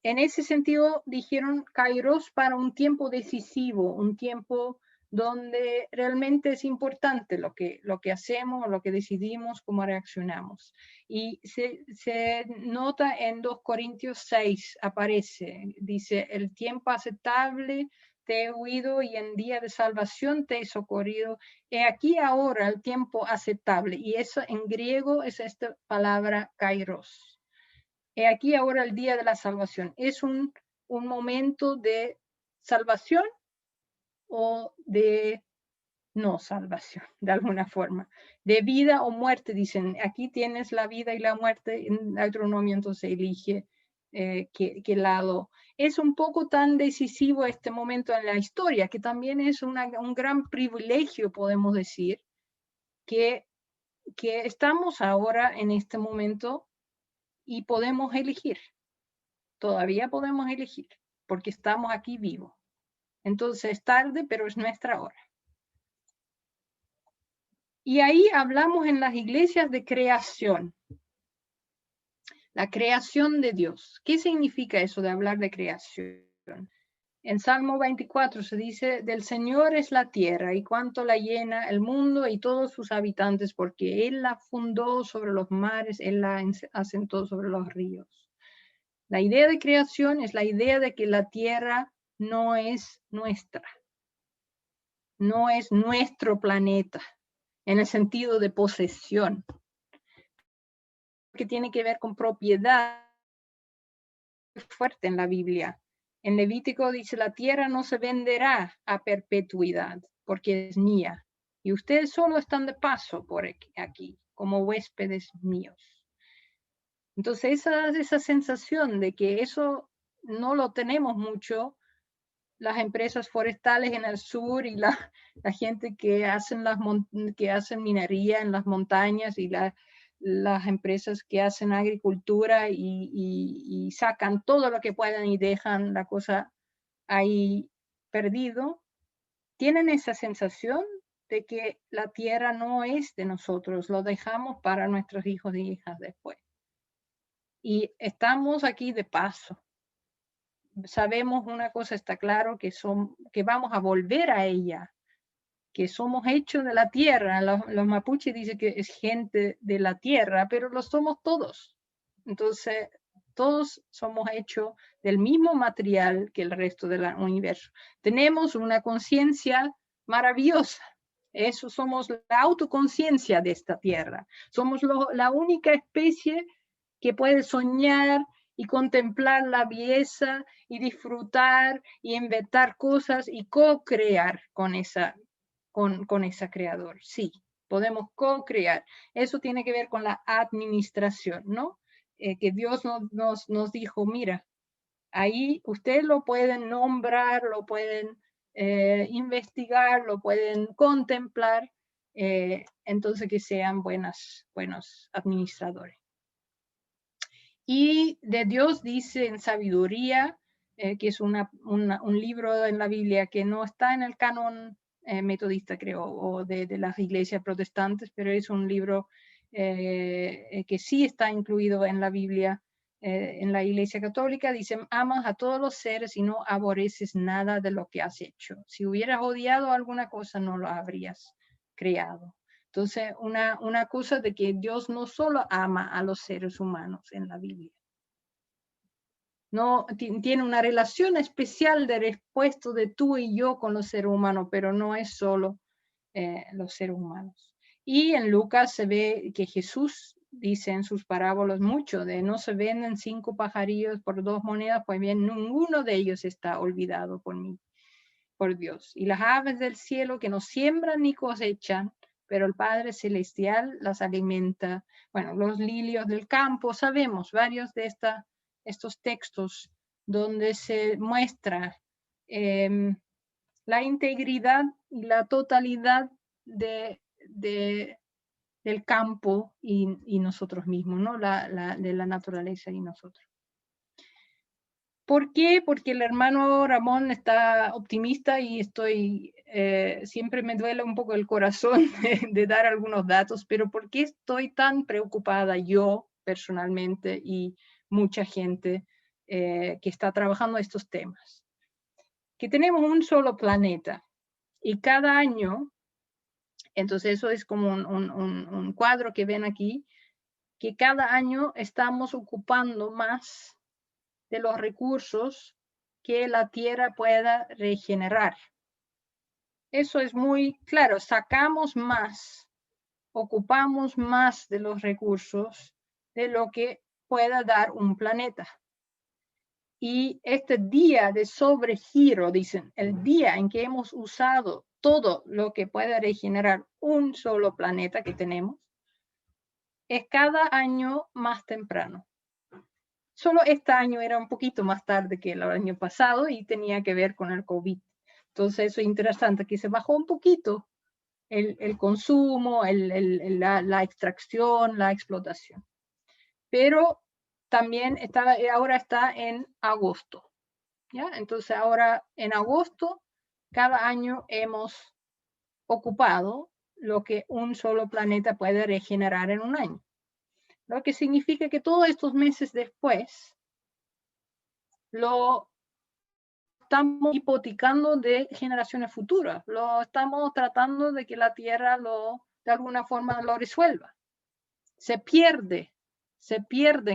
en ese sentido, dijeron Kairos para un tiempo decisivo, un tiempo donde realmente es importante lo que hacemos, lo que decidimos, cómo reaccionamos. Y se nota en 2 Corintios 6, aparece, dice, el tiempo aceptable te he oído y en día de salvación te he socorrido. He aquí ahora el tiempo aceptable. Y eso en griego es esta palabra Kairos. He aquí ahora el día de la salvación. Es un momento de salvación o de no salvación, de alguna forma. De vida o muerte, dicen. Aquí tienes la vida y la muerte. En Deuteronomio entonces elige qué lado. Es un poco tan decisivo este momento en la historia, que también es un gran privilegio, podemos decir, que estamos ahora en este momento y podemos elegir. Todavía podemos elegir, porque estamos aquí vivos. Entonces es tarde, pero es nuestra hora. Y ahí hablamos en las iglesias de creación. La creación de Dios. ¿Qué significa eso de hablar de creación? En Salmo 24 se dice, del Señor es la tierra y cuanto la llena el mundo y todos sus habitantes, porque Él la fundó sobre los mares, Él la asentó sobre los ríos. La idea de creación es la idea de que la tierra no es nuestra, no es nuestro planeta, en el sentido de posesión, que tiene que ver con propiedad fuerte en la Biblia. En Levítico dice, la tierra no se venderá a perpetuidad, porque es mía, y ustedes solo están de paso por aquí, como huéspedes míos. Entonces esa sensación de que eso no lo tenemos mucho, las empresas forestales en el sur y la gente que hacen minería en las montañas y las empresas que hacen agricultura y sacan todo lo que puedan y dejan la cosa ahí perdido, tienen esa sensación de que la tierra no es de nosotros, lo dejamos para nuestros hijos y hijas después. Y estamos aquí de paso. Sabemos una cosa, está claro, que vamos a volver a ella, que somos hechos de la tierra. Los mapuches dicen que es gente de la tierra, pero lo somos todos. Entonces, todos somos hechos del mismo material que el resto del universo. Tenemos una conciencia maravillosa. Eso somos la autoconciencia de esta tierra. Somos la única especie que puede soñar y contemplar la belleza y disfrutar y inventar cosas y co-crear con ese creador. Sí, podemos co-crear. Eso tiene que ver con la administración, ¿no? Que Dios nos dijo, mira, ahí ustedes lo pueden nombrar, lo pueden investigar, lo pueden contemplar, entonces que sean buenos administradores. Y de Dios dice en Sabiduría, que es un libro en la Biblia que no está en el canon metodista, creo, o de las iglesias protestantes, pero es un libro que sí está incluido en la Biblia, en la iglesia católica. Dice, amas a todos los seres y no aborreces nada de lo que has hecho. Si hubieras odiado alguna cosa, no lo habrías creado. Entonces, una cosa de que Dios no solo ama a los seres humanos en la Biblia, no tiene una relación especial de respuesta de tú y yo con los seres humanos, pero no es solo los seres humanos. Y en Lucas se ve que Jesús dice en sus parábolas mucho de no se venden 5 pajarillos por 2 monedas, pues bien, ninguno de ellos está olvidado por mí, por Dios. Y las aves del cielo que no siembran ni cosechan, pero el Padre Celestial las alimenta. Bueno, los lirios del campo, sabemos varios de estos textos donde se muestra la integridad y la totalidad del campo y nosotros mismos, ¿no? De la naturaleza y nosotros. ¿Por qué? Porque el hermano Ramón está optimista y siempre me duele un poco el corazón de dar algunos datos, pero ¿por qué estoy tan preocupada yo personalmente y mucha gente que está trabajando estos temas? Que tenemos un solo planeta y cada año, entonces eso es como un cuadro que ven aquí, que cada año estamos ocupando más de los recursos que la tierra pueda regenerar. Eso es muy claro, sacamos más, ocupamos más de los recursos de lo que pueda dar un planeta. Y este día de sobregiro, dicen, el día en que hemos usado todo lo que pueda regenerar un solo planeta que tenemos, es cada año más temprano. Solo este año era un poquito más tarde que el año pasado y tenía que ver con el COVID. Entonces eso es interesante, que se bajó un poquito el consumo, la extracción, la explotación. Pero también ahora está en agosto. ¿Ya? Entonces ahora en agosto, cada año hemos ocupado lo que un solo planeta puede regenerar en un año. Lo que significa que todos estos meses después lo estamos hipotecando de generaciones futuras, lo estamos tratando de que la Tierra de alguna forma lo resuelva. Se pierden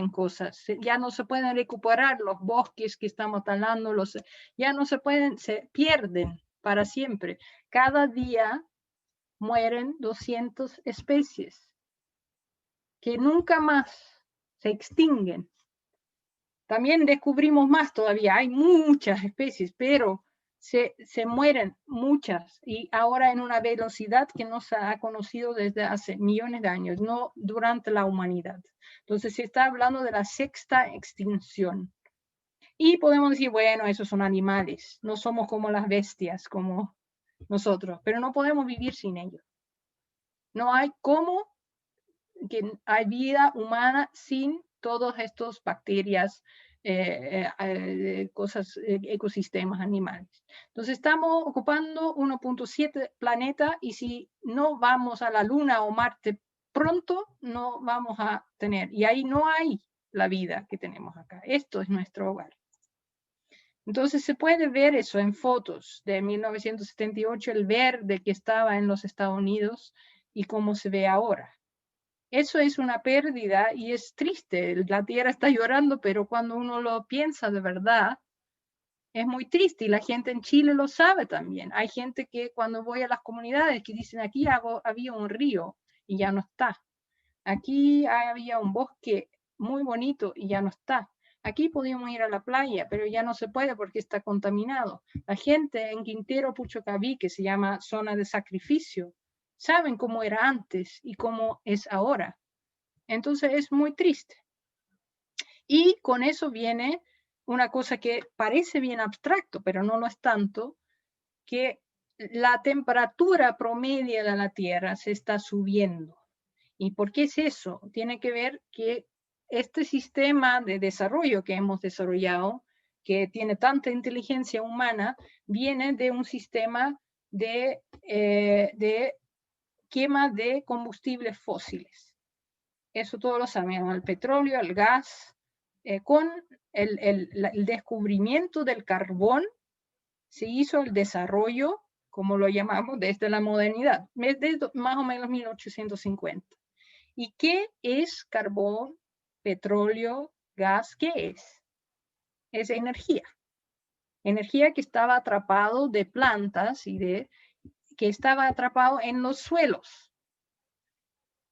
cosas, ya no se pueden recuperar los bosques que estamos talando, ya no se pierden para siempre. Cada día mueren 200 especies que nunca más se extinguen. También descubrimos más todavía, hay muchas especies, pero se mueren muchas y ahora en una velocidad que no se ha conocido desde hace millones de años, no durante la humanidad. Entonces se está hablando de la 6ª extinción. Y podemos decir, bueno, esos son animales, no somos como las bestias, como nosotros, pero no podemos vivir sin ellos. No hay cómo que hay vida humana sin todos estos bacterias, ecosistemas animales. Entonces estamos ocupando 1.7 planeta y si no vamos a la Luna o Marte pronto, no vamos a tener. Y ahí no hay la vida que tenemos acá. Esto es nuestro hogar. Entonces se puede ver eso en fotos de 1978, el verde que estaba en los Estados Unidos y cómo se ve ahora. Eso es una pérdida y es triste. La tierra está llorando, pero cuando uno lo piensa de verdad, es muy triste y la gente en Chile lo sabe también. Hay gente que cuando voy a las comunidades que dicen aquí había un río y ya no está. Aquí había un bosque muy bonito y ya no está. Aquí podíamos ir a la playa, pero ya no se puede porque está contaminado. La gente en Quintero Puchocaví, que se llama zona de sacrificio, saben cómo era antes y cómo es ahora. Entonces es muy triste. Y con eso viene una cosa que parece bien abstracto, pero no lo es tanto, que la temperatura promedio de la Tierra se está subiendo. ¿Y por qué es eso? Tiene que ver que este sistema de desarrollo que hemos desarrollado, que tiene tanta inteligencia humana, viene de un sistema de quema de combustibles fósiles. Eso todos lo sabemos, el petróleo, el gas. Con el descubrimiento del carbón se hizo el desarrollo, como lo llamamos, desde la modernidad, desde más o menos 1850. ¿Y qué es carbón, petróleo, gas? ¿Qué es? Es energía. Energía que estaba atrapado de plantas y que estaba atrapado en los suelos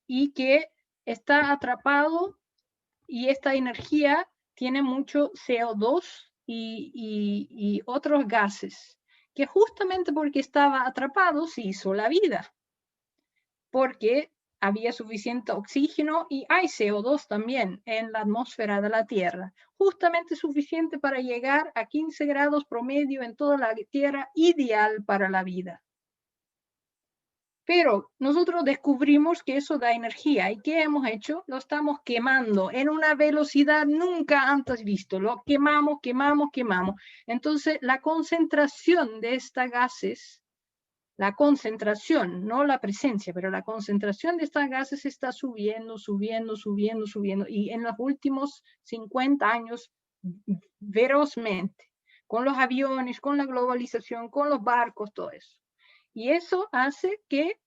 y que está atrapado, y esta energía tiene mucho CO2 y otros gases, que justamente porque estaba atrapado se hizo la vida, porque había suficiente oxígeno y hay CO2 también en la atmósfera de la Tierra, justamente suficiente para llegar a 15 grados promedio en toda la Tierra, ideal para la vida. Pero nosotros descubrimos que eso da energía. ¿Y qué hemos hecho? Lo estamos quemando en una velocidad nunca antes visto. Lo quemamos, quemamos, quemamos. Entonces, la concentración de estos gases, la concentración, no la presencia, pero la concentración de estos gases está subiendo, subiendo, subiendo, subiendo. Y en los últimos 50 años, ferozmente, con los aviones, con la globalización, con los barcos, todo eso. Y eso hace que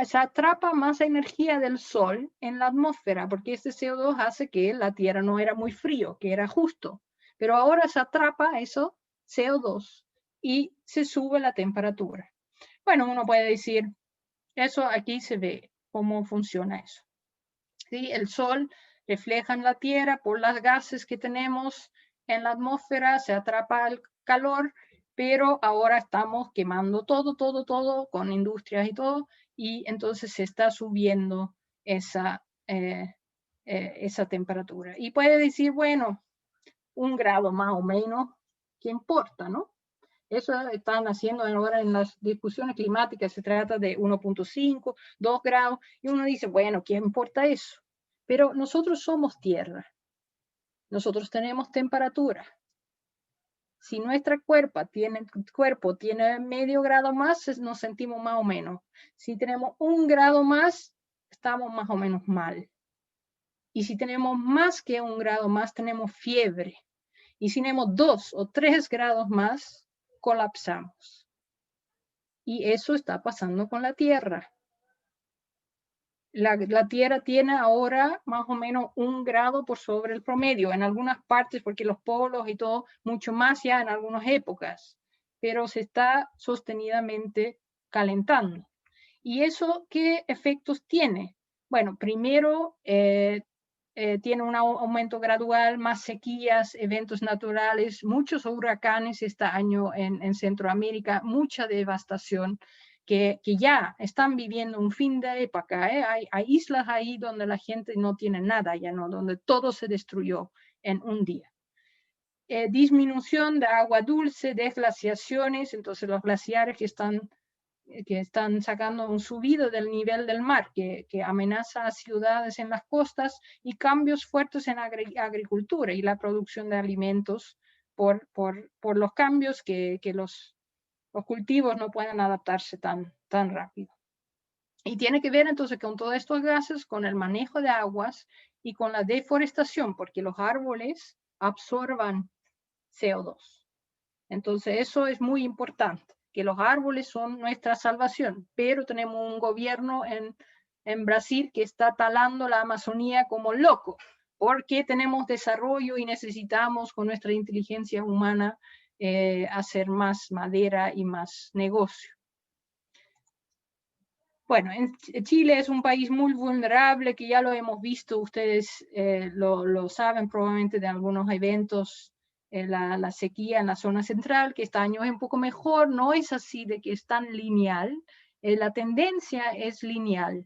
se atrapa más energía del sol en la atmósfera, porque este CO2 hace que la Tierra no era muy frío, que era justo. Pero ahora se atrapa eso, CO2, y se sube la temperatura. Bueno, uno puede decir, eso aquí se ve cómo funciona eso. ¿Sí? El sol refleja en la Tierra por los gases que tenemos en la atmósfera, se atrapa el calor, pero ahora estamos quemando todo con industrias y todo, y entonces se está subiendo esa temperatura. Y puede decir, bueno, 1 grado más o menos, ¿qué importa, no? Eso están haciendo ahora en las discusiones climáticas, se trata de 1.5, 2 grados, y uno dice, bueno, ¿qué importa eso? Pero nosotros somos tierra, nosotros tenemos temperatura. Si nuestro cuerpo tiene medio grado más, nos sentimos más o menos. Si tenemos 1 grado más, estamos más o menos mal. Y si tenemos más que 1 grado más, tenemos fiebre. Y si tenemos 2 o 3 grados más, colapsamos. Y eso está pasando con la Tierra. La Tierra tiene ahora más o menos 1 grado por sobre el promedio, en algunas partes, porque los polos y todo, mucho más ya en algunas épocas, pero se está sostenidamente calentando. ¿Y eso qué efectos tiene? Bueno, primero, tiene un aumento gradual, más sequías, eventos naturales, muchos huracanes este año en Centroamérica, mucha devastación, que ya están viviendo un fin de época. Hay islas ahí donde la gente no tiene nada, ya no, donde todo se destruyó en un día. Disminución de agua dulce, desglaciaciones, entonces los glaciares que están sacando un subido del nivel del mar, que amenaza a ciudades en las costas, y cambios fuertes en agricultura y la producción de alimentos por los cambios que los cultivos no pueden adaptarse tan rápido. Y tiene que ver entonces con todos estos gases, con el manejo de aguas y con la deforestación, porque los árboles absorban CO2. Entonces eso es muy importante, que los árboles son nuestra salvación, pero tenemos un gobierno en Brasil que está talando la Amazonía como loco, porque tenemos desarrollo y necesitamos con nuestra inteligencia humana hacer más madera y más negocio. Bueno, Chile es un país muy vulnerable, que ya lo hemos visto, ustedes lo saben probablemente de algunos eventos, la sequía en la zona central, que este año es un poco mejor, no es así de que es tan lineal, la tendencia es lineal,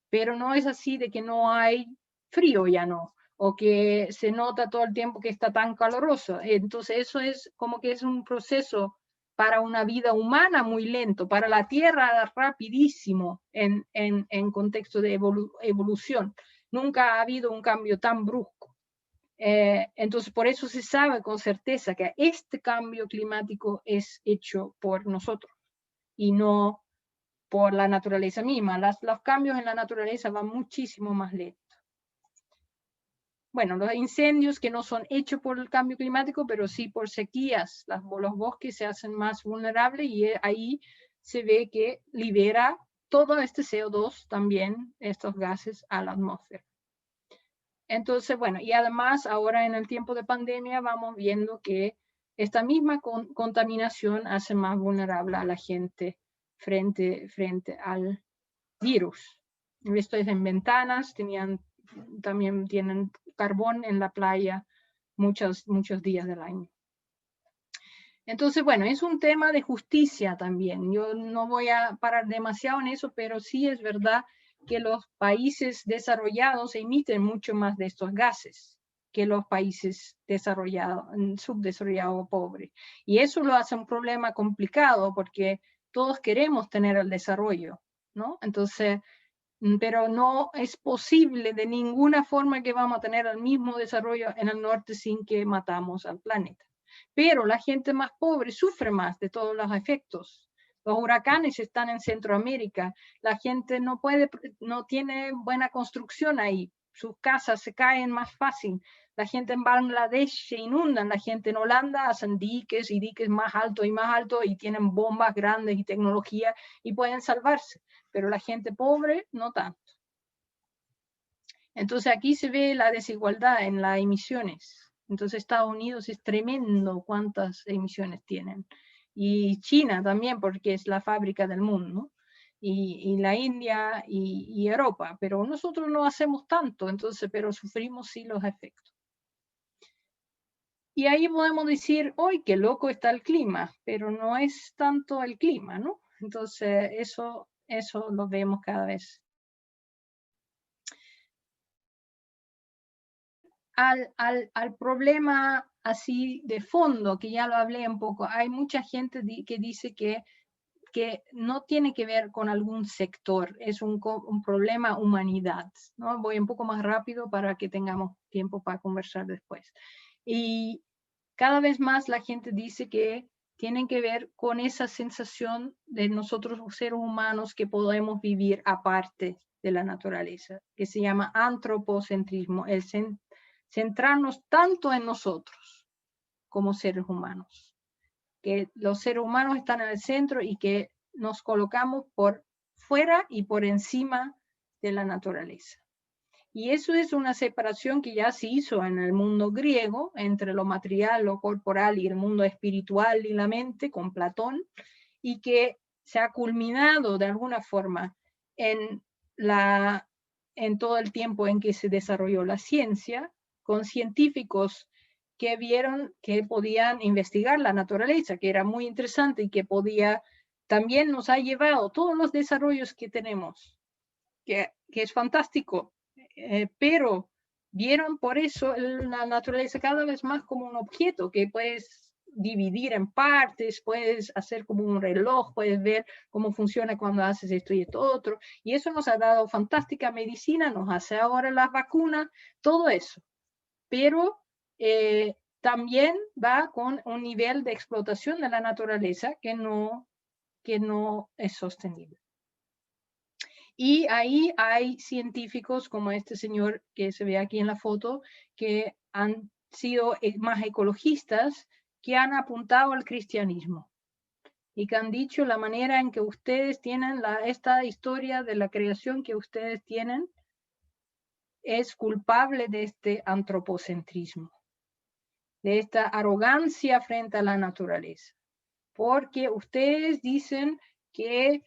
pero no es así de que no hay frío ya no, o que se nota todo el tiempo que está tan caluroso. Entonces eso es como que es un proceso para una vida humana muy lento, para la Tierra rapidísimo en contexto de evolución. Nunca ha habido un cambio tan brusco. Entonces por eso se sabe con certeza que este cambio climático es hecho por nosotros y no por la naturaleza misma. Los cambios en la naturaleza van muchísimo más lento. Bueno, los incendios que no son hechos por el cambio climático, pero sí por sequías, los bosques se hacen más vulnerables y ahí se ve que libera todo este CO2 también, estos gases a la atmósfera. Entonces, bueno, y además ahora en el tiempo de pandemia vamos viendo que esta misma contaminación hace más vulnerable a la gente frente al virus. Esto es en ventanas, también tienen carbón en la playa muchos días del año. Entonces, bueno, es un tema de justicia también. Yo no voy a parar demasiado en eso, pero sí es verdad que los países desarrollados emiten mucho más de estos gases que los países desarrollados, subdesarrollados o pobres. Y eso lo hace un problema complicado porque todos queremos tener el desarrollo, ¿no? Entonces, pero no es posible de ninguna forma que vamos a tener el mismo desarrollo en el norte sin que matamos al planeta. Pero la gente más pobre sufre más de todos los efectos. Los huracanes están en Centroamérica, la gente no tiene buena construcción ahí, sus casas se caen más fácil, la gente en Bangladesh se inundan, la gente en Holanda hacen diques y diques más altos y tienen bombas grandes y tecnología y pueden salvarse, pero la gente pobre no tanto. Entonces aquí se ve la desigualdad en las emisiones. Entonces Estados Unidos es tremendo cuántas emisiones tienen. Y China también, porque es la fábrica del mundo, ¿no? Y la India y Europa, pero nosotros no hacemos tanto, entonces, pero sufrimos sí los efectos. Y ahí podemos decir, ¡ay, qué loco está el clima! Pero no es tanto el clima, ¿no? Entonces eso lo vemos cada vez. Al problema así de fondo, que ya lo hablé un poco, hay mucha gente que dice que no tiene que ver con algún sector, es un problema humanidad, ¿no? Voy un poco más rápido para que tengamos tiempo para conversar después. Y cada vez más la gente dice que tienen que ver con esa sensación de nosotros seres humanos que podemos vivir aparte de la naturaleza, que se llama antropocentrismo, el centrarnos tanto en nosotros como seres humanos, que los seres humanos están en el centro y que nos colocamos por fuera y por encima de la naturaleza. Y eso es una separación que ya se hizo en el mundo griego entre lo material, lo corporal y el mundo espiritual y la mente con Platón, y que se ha culminado de alguna forma en todo el tiempo en que se desarrolló la ciencia, con científicos que vieron que podían investigar la naturaleza, que era muy interesante y que también nos ha llevado todos los desarrollos que tenemos, que es fantástico, pero vieron por eso la naturaleza cada vez más como un objeto que puedes dividir en partes, puedes hacer como un reloj, puedes ver cómo funciona cuando haces esto y esto otro, y eso nos ha dado fantástica medicina, nos hace ahora las vacunas, todo eso. Pero también va con un nivel de explotación de la naturaleza que no es sostenible. Y ahí hay científicos como este señor que se ve aquí en la foto, que han sido más ecologistas, que han apuntado al cristianismo y que han dicho la manera en que ustedes tienen esta historia de la creación que ustedes tienen es culpable de este antropocentrismo, de esta arrogancia frente a la naturaleza, porque ustedes dicen que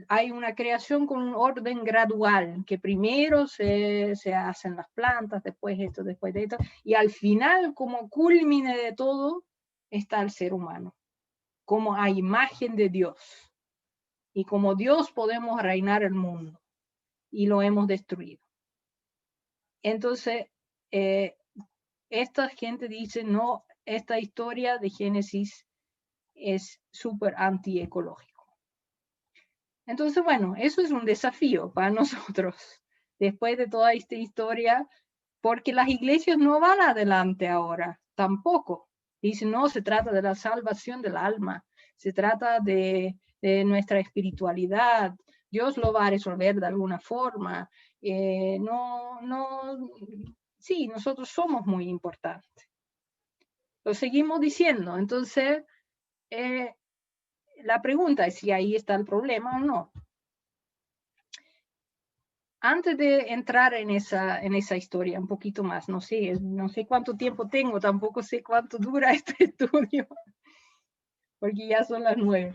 hay una creación con un orden gradual, que primero se hacen las plantas, después esto, después de esto, y al final, como culmine de todo, está el ser humano, como a imagen de Dios. Y como Dios podemos reinar el mundo, y lo hemos destruido. Entonces, esta gente dice, no, esta historia de Génesis es súper antiecológico. Entonces, bueno, eso es un desafío para nosotros, después de toda esta historia, porque las iglesias no van adelante ahora, tampoco. Dicen, no, se trata de la salvación del alma, se trata de nuestra espiritualidad, Dios lo va a resolver de alguna forma. Sí, nosotros somos muy importantes. Lo seguimos diciendo, entonces la pregunta es si ahí está el problema o no. Antes de entrar en esa historia un poquito más, no sé cuánto tiempo tengo, tampoco sé cuánto dura este estudio, porque ya son las 9.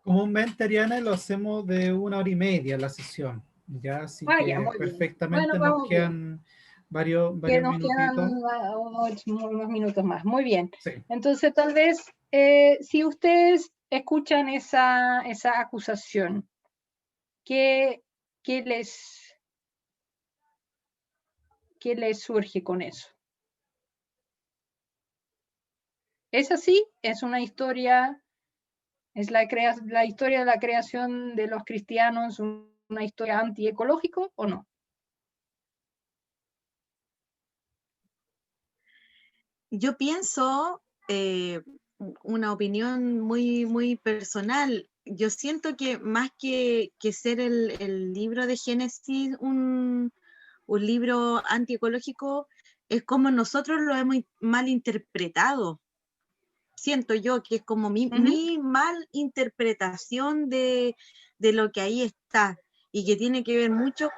Comúnmente, Ariana, lo hacemos de 1 hora y media la sesión, ya, así que Muy perfectamente bien. Bueno, nos vamos quedan bien. varios Que nos minutitos. quedan unos minutos más. Muy bien. Sí. Entonces, tal vez, si ustedes escuchan esa acusación, ¿qué les surge con eso? ¿Es así? ¿Es una historia, es la historia de la creación de los cristianos una historia antiecológica o no? Yo pienso, una opinión muy, muy personal, yo siento que más que ser el libro de Génesis un libro antiecológico, es como nosotros lo hemos mal interpretado. Siento yo que es como mi mal interpretación de lo que ahí está, y que tiene que ver mucho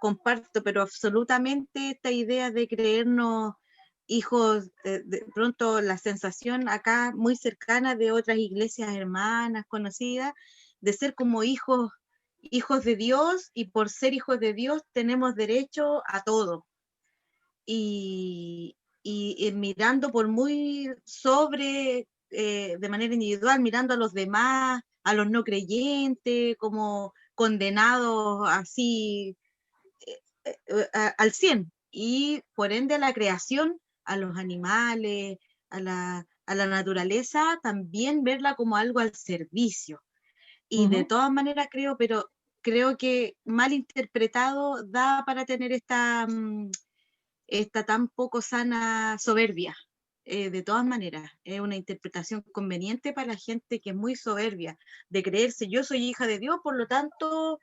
comparto, pero absolutamente esta idea de creernos hijos, de pronto la sensación acá muy cercana de otras iglesias hermanas, conocidas, de ser como hijos de Dios, y por ser hijos de Dios tenemos derecho a todo. Y mirando por muy de manera individual, mirando a los demás, a los no creyentes, como condenados así al 100, y por ende a la creación, a los animales, a la naturaleza, también verla como algo al servicio. Y de todas maneras creo que mal interpretado da para tener esta tan poco sana soberbia. De todas maneras, es una interpretación conveniente para la gente que es muy soberbia, de creerse, yo soy hija de Dios, por lo tanto,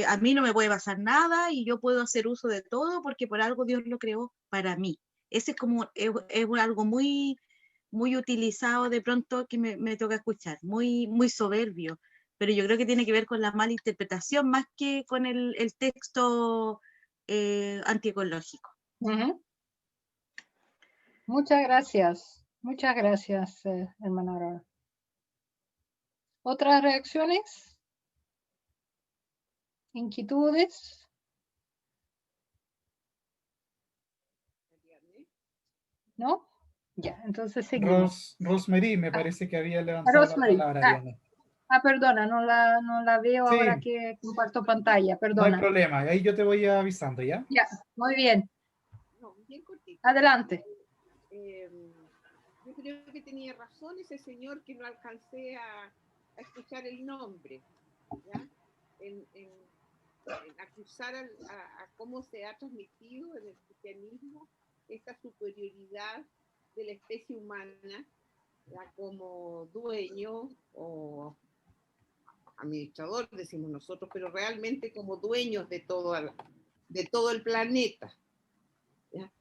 a mí no me puede pasar nada y yo puedo hacer uso de todo porque por algo Dios lo creó para mí. Ese es como, es algo muy, muy utilizado de pronto que me toca escuchar, muy, muy soberbio, pero yo creo que tiene que ver con la mala interpretación más que con el texto antiecológico. Muchas gracias, hermana Aurora. ¿Otras reacciones? ¿Inquietudes? ¿No? Ya, entonces seguimos. Rosemary, me parece que había levantado la palabra, Ariana. Perdona, no la veo sí. Ahora que comparto pantalla, perdona. No hay problema, ahí yo te voy avisando, ¿ya? Ya, muy bien. No, bien cortito. Adelante. Yo creo que tenía razón ese señor que no alcancé a escuchar el nombre, ¿ya? En acusar a cómo se ha transmitido en el cristianismo esta superioridad de la especie humana, ¿ya? Como dueño o administrador, decimos nosotros, pero realmente como dueños de todo el planeta, ¿ya?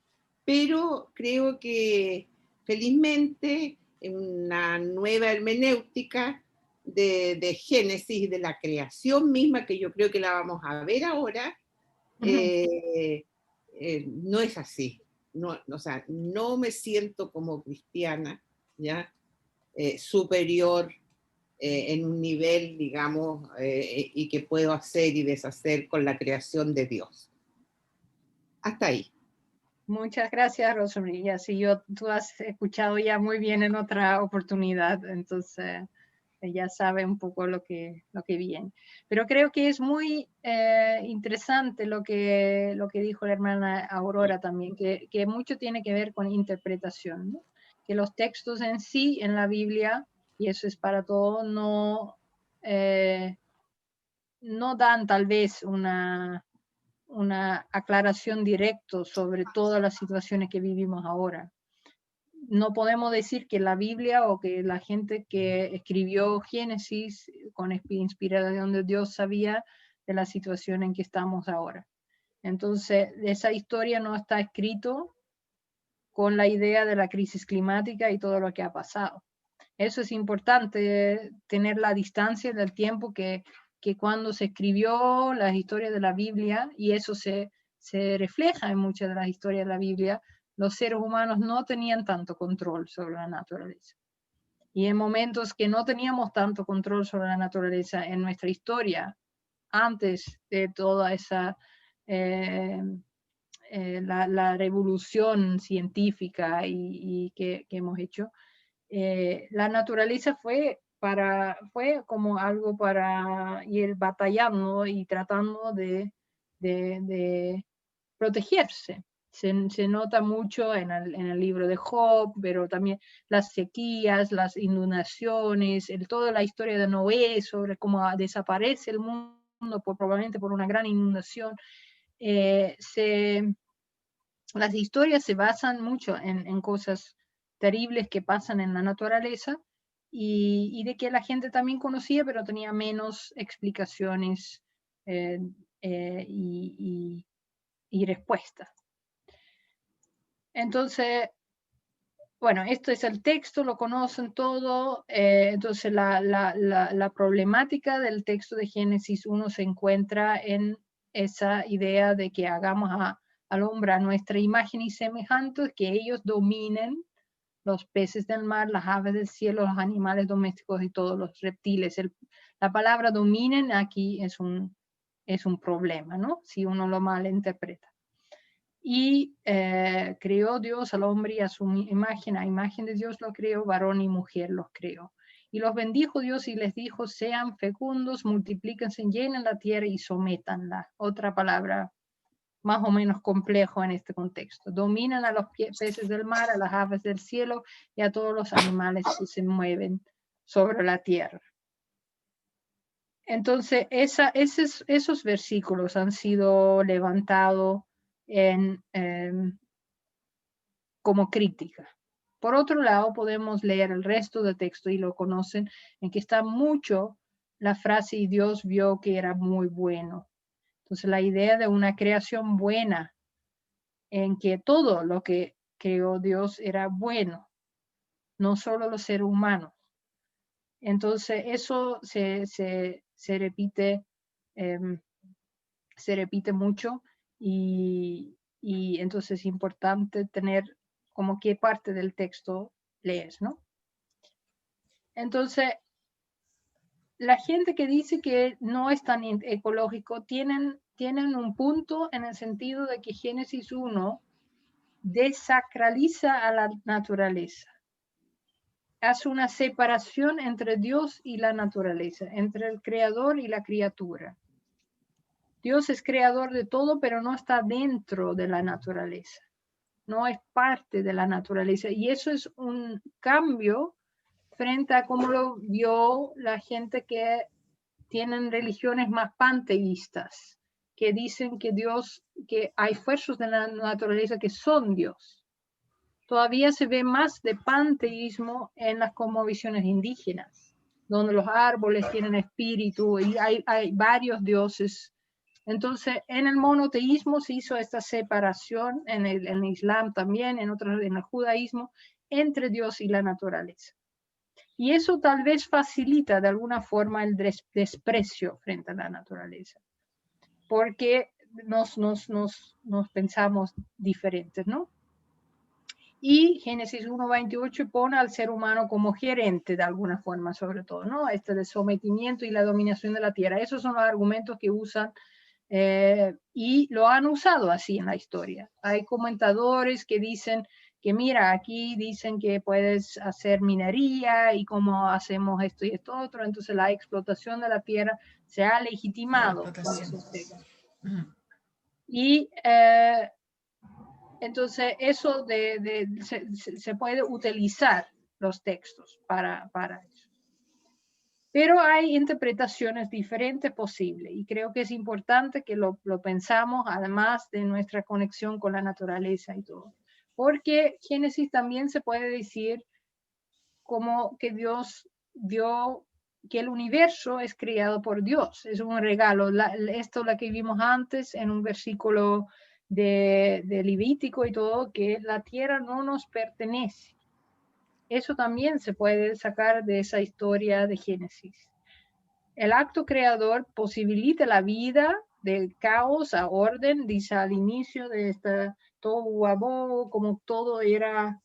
pero creo que felizmente una nueva hermenéutica de Génesis, de la creación misma, que yo creo que la vamos a ver ahora, no es así. No, o sea, no me siento como cristiana, ¿ya? Superior en un nivel, digamos, y que puedo hacer y deshacer con la creación de Dios. Hasta ahí. Muchas gracias, Rosalía. Sí, tú has escuchado ya muy bien en otra oportunidad, entonces ya sabe un poco lo que viene. Pero creo que es muy interesante lo que dijo la hermana Aurora también, que mucho tiene que ver con interpretación, ¿no? Que los textos en sí, en la Biblia, y eso es para todo, no dan tal vez una aclaración directa sobre todas las situaciones que vivimos ahora. No podemos decir que la Biblia o que la gente que escribió Génesis con inspiración de Dios sabía de la situación en que estamos ahora. Entonces, esa historia no está escrito con la idea de la crisis climática y todo lo que ha pasado. Eso es importante, tener la distancia del tiempo que cuando se escribió las historias de la Biblia, y eso se refleja en muchas de las historias de la Biblia, los seres humanos no tenían tanto control sobre la naturaleza. Y en momentos que no teníamos tanto control sobre la naturaleza en nuestra historia, antes de toda esa, la revolución científica y que hemos hecho, la naturaleza fue como algo para ir batallando y tratando de protegerse. Se nota mucho en el libro de Job, pero también las sequías, las inundaciones, toda la historia de Noé sobre cómo desaparece el mundo probablemente por una gran inundación. Las historias se basan mucho en cosas terribles que pasan en la naturaleza y de que la gente también conocía, pero tenía menos explicaciones y respuestas. Entonces, bueno, esto es el texto, lo conocen todo. Entonces, la problemática del texto de Génesis 1 se encuentra en esa idea de que hagamos al hombre a nuestra imagen y semejanza, que ellos dominen los peces del mar, las aves del cielo, los animales domésticos y todos los reptiles. La palabra dominen aquí es un problema, ¿no? Si uno lo malinterpreta. Y creó Dios al hombre y a su imagen, a imagen de Dios lo creó, varón y mujer los creó. Y los bendijo Dios y les dijo, sean fecundos, multiplíquense, llenen la tierra y sométanla. Otra palabra más o menos complejo en este contexto. Dominan a los peces del mar, a las aves del cielo y a todos los animales que se mueven sobre la tierra. Entonces, esos versículos han sido levantados como crítica. Por otro lado, podemos leer el resto del texto y lo conocen, en que está mucho la frase y Dios vio que era muy bueno. Entonces, la idea de una creación buena, en que todo lo que creó Dios era bueno, no solo los seres humanos. Entonces, eso se repite mucho y entonces es importante tener como qué parte del texto lees, ¿no? Entonces, la gente que dice que no es tan ecológico tienen un punto en el sentido de que Génesis 1 desacraliza a la naturaleza. Hace una separación entre Dios y la naturaleza, entre el creador y la criatura. Dios es creador de todo, pero no está dentro de la naturaleza. No es parte de la naturaleza. Y eso es un cambio frente a cómo lo vio la gente que tienen religiones más panteístas, que dicen que que hay fuerzas de la naturaleza que son Dios. Todavía se ve más de panteísmo en las cosmovisiones indígenas, donde los árboles tienen espíritu y hay varios dioses Entonces, en el monoteísmo se hizo esta separación, en el Islam también, en el judaísmo, entre Dios y la naturaleza. Y eso tal vez facilita de alguna forma el desprecio frente a la naturaleza, porque nos pensamos diferentes, ¿no? Y Génesis 1:28 pone al ser humano como gerente de alguna forma, sobre todo, ¿no? Este de sometimiento y la dominación de la tierra. Esos son los argumentos que usan y lo han usado así en la historia. Hay comentadores que dicen que mira, aquí dicen que puedes hacer minería y cómo hacemos esto y esto otro, entonces la explotación de la tierra se ha legitimado con esos temas. Y entonces eso se puede utilizar los textos para eso. Pero hay interpretaciones diferentes posibles y creo que es importante que lo pensamos además de nuestra conexión con la naturaleza y todo. Porque Génesis también se puede decir como que Dios dio, que el universo es creado por Dios, es un regalo. Esto lo que vimos antes en un versículo de Levítico y todo, que la tierra no nos pertenece. Eso también se puede sacar de esa historia de Génesis. El acto creador posibilita la vida del caos a orden, dice al inicio de esta tohu wabohu, como todo era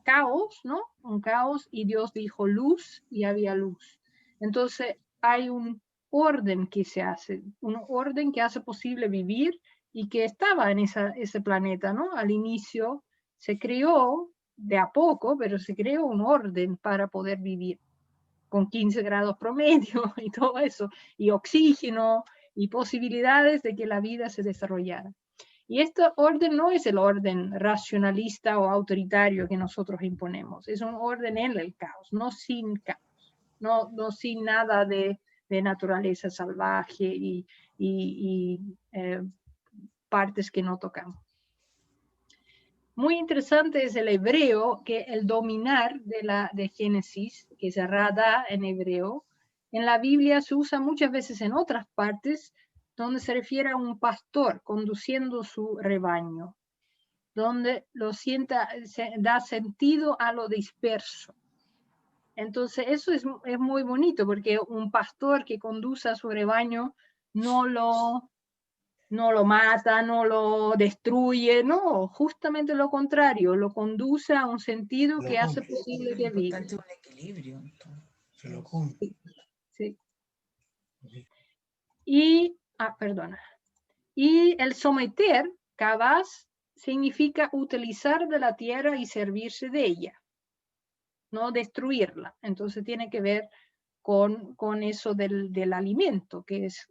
caos, ¿no? Un caos, y Dios dijo luz y había luz. Entonces hay un orden que se hace, un orden que hace posible vivir y que estaba en ese planeta, ¿no? Al inicio se creó de a poco, pero se creó un orden para poder vivir con 15 grados promedio y todo eso, y oxígeno y posibilidades de que la vida se desarrollara. Y este orden no es el orden racionalista o autoritario que nosotros imponemos, es un orden en el caos, no sin caos, no sin nada de naturaleza salvaje y partes que no tocamos. Muy interesante es el hebreo, que el dominar de Génesis, que es radá en hebreo, en la Biblia se usa muchas veces en otras partes donde se refiere a un pastor conduciendo su rebaño, donde da sentido a lo disperso. Entonces eso es muy bonito, porque un pastor que conduce a su rebaño no lo mata, no lo destruye, no, justamente lo contrario, lo conduce a un sentido que hace posible que viva. Es importante un equilibrio. Se lo cumple. Sí. Y, y el someter, kabas, significa utilizar de la tierra y servirse de ella, no destruirla. Entonces tiene que ver con eso del alimento, que es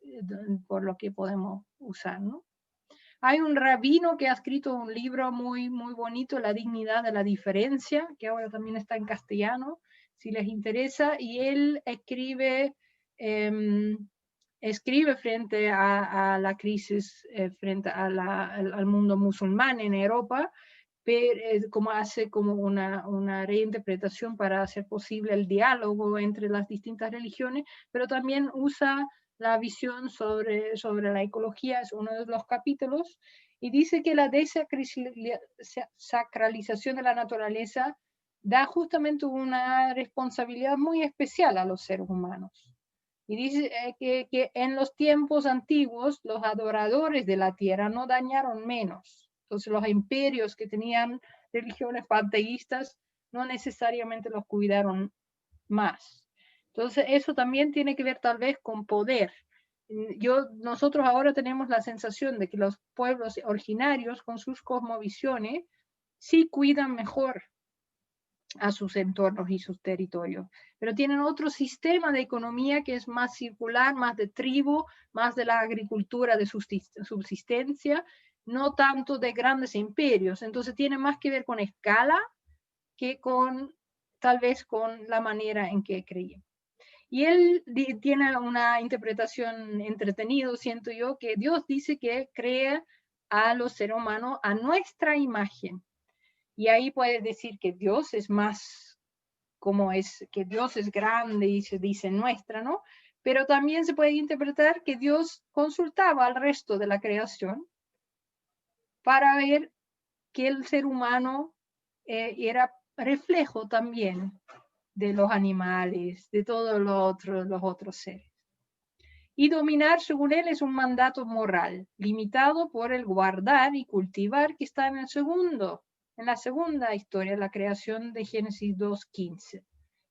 por lo que podemos usar, ¿no? Hay un rabino que ha escrito un libro muy, muy bonito, La dignidad de la diferencia, que ahora también está en castellano, si les interesa, y él escribe frente a la crisis, frente al mundo musulmán en Europa, como hace como una reinterpretación para hacer posible el diálogo entre las distintas religiones, pero también usa la visión sobre la ecología, es uno de los capítulos, y dice que la desacralización de la naturaleza da justamente una responsabilidad muy especial a los seres humanos. Y dice que en los tiempos antiguos los adoradores de la tierra no dañaron menos. Entonces los imperios que tenían religiones panteístas no necesariamente los cuidaron más. Entonces eso también tiene que ver tal vez con poder. Nosotros ahora tenemos la sensación de que los pueblos originarios con sus cosmovisiones sí cuidan mejor a sus entornos y sus territorios, pero tienen otro sistema de economía que es más circular, más de tribu, más de la agricultura de subsistencia, no tanto de grandes imperios. Entonces tiene más que ver con escala que tal vez con la manera en que creían. Y él tiene una interpretación entretenida, siento yo, que Dios dice que crea a los seres humanos a nuestra imagen. Y ahí puede decir que Dios es más, que Dios es grande y se dice nuestra, ¿no? Pero también se puede interpretar que Dios consultaba al resto de la creación para ver que el ser humano era reflejo también de los animales, de todos los otros seres. Y dominar, según él, es un mandato moral, limitado por el guardar y cultivar que está en la segunda historia, la creación de Génesis 2:15.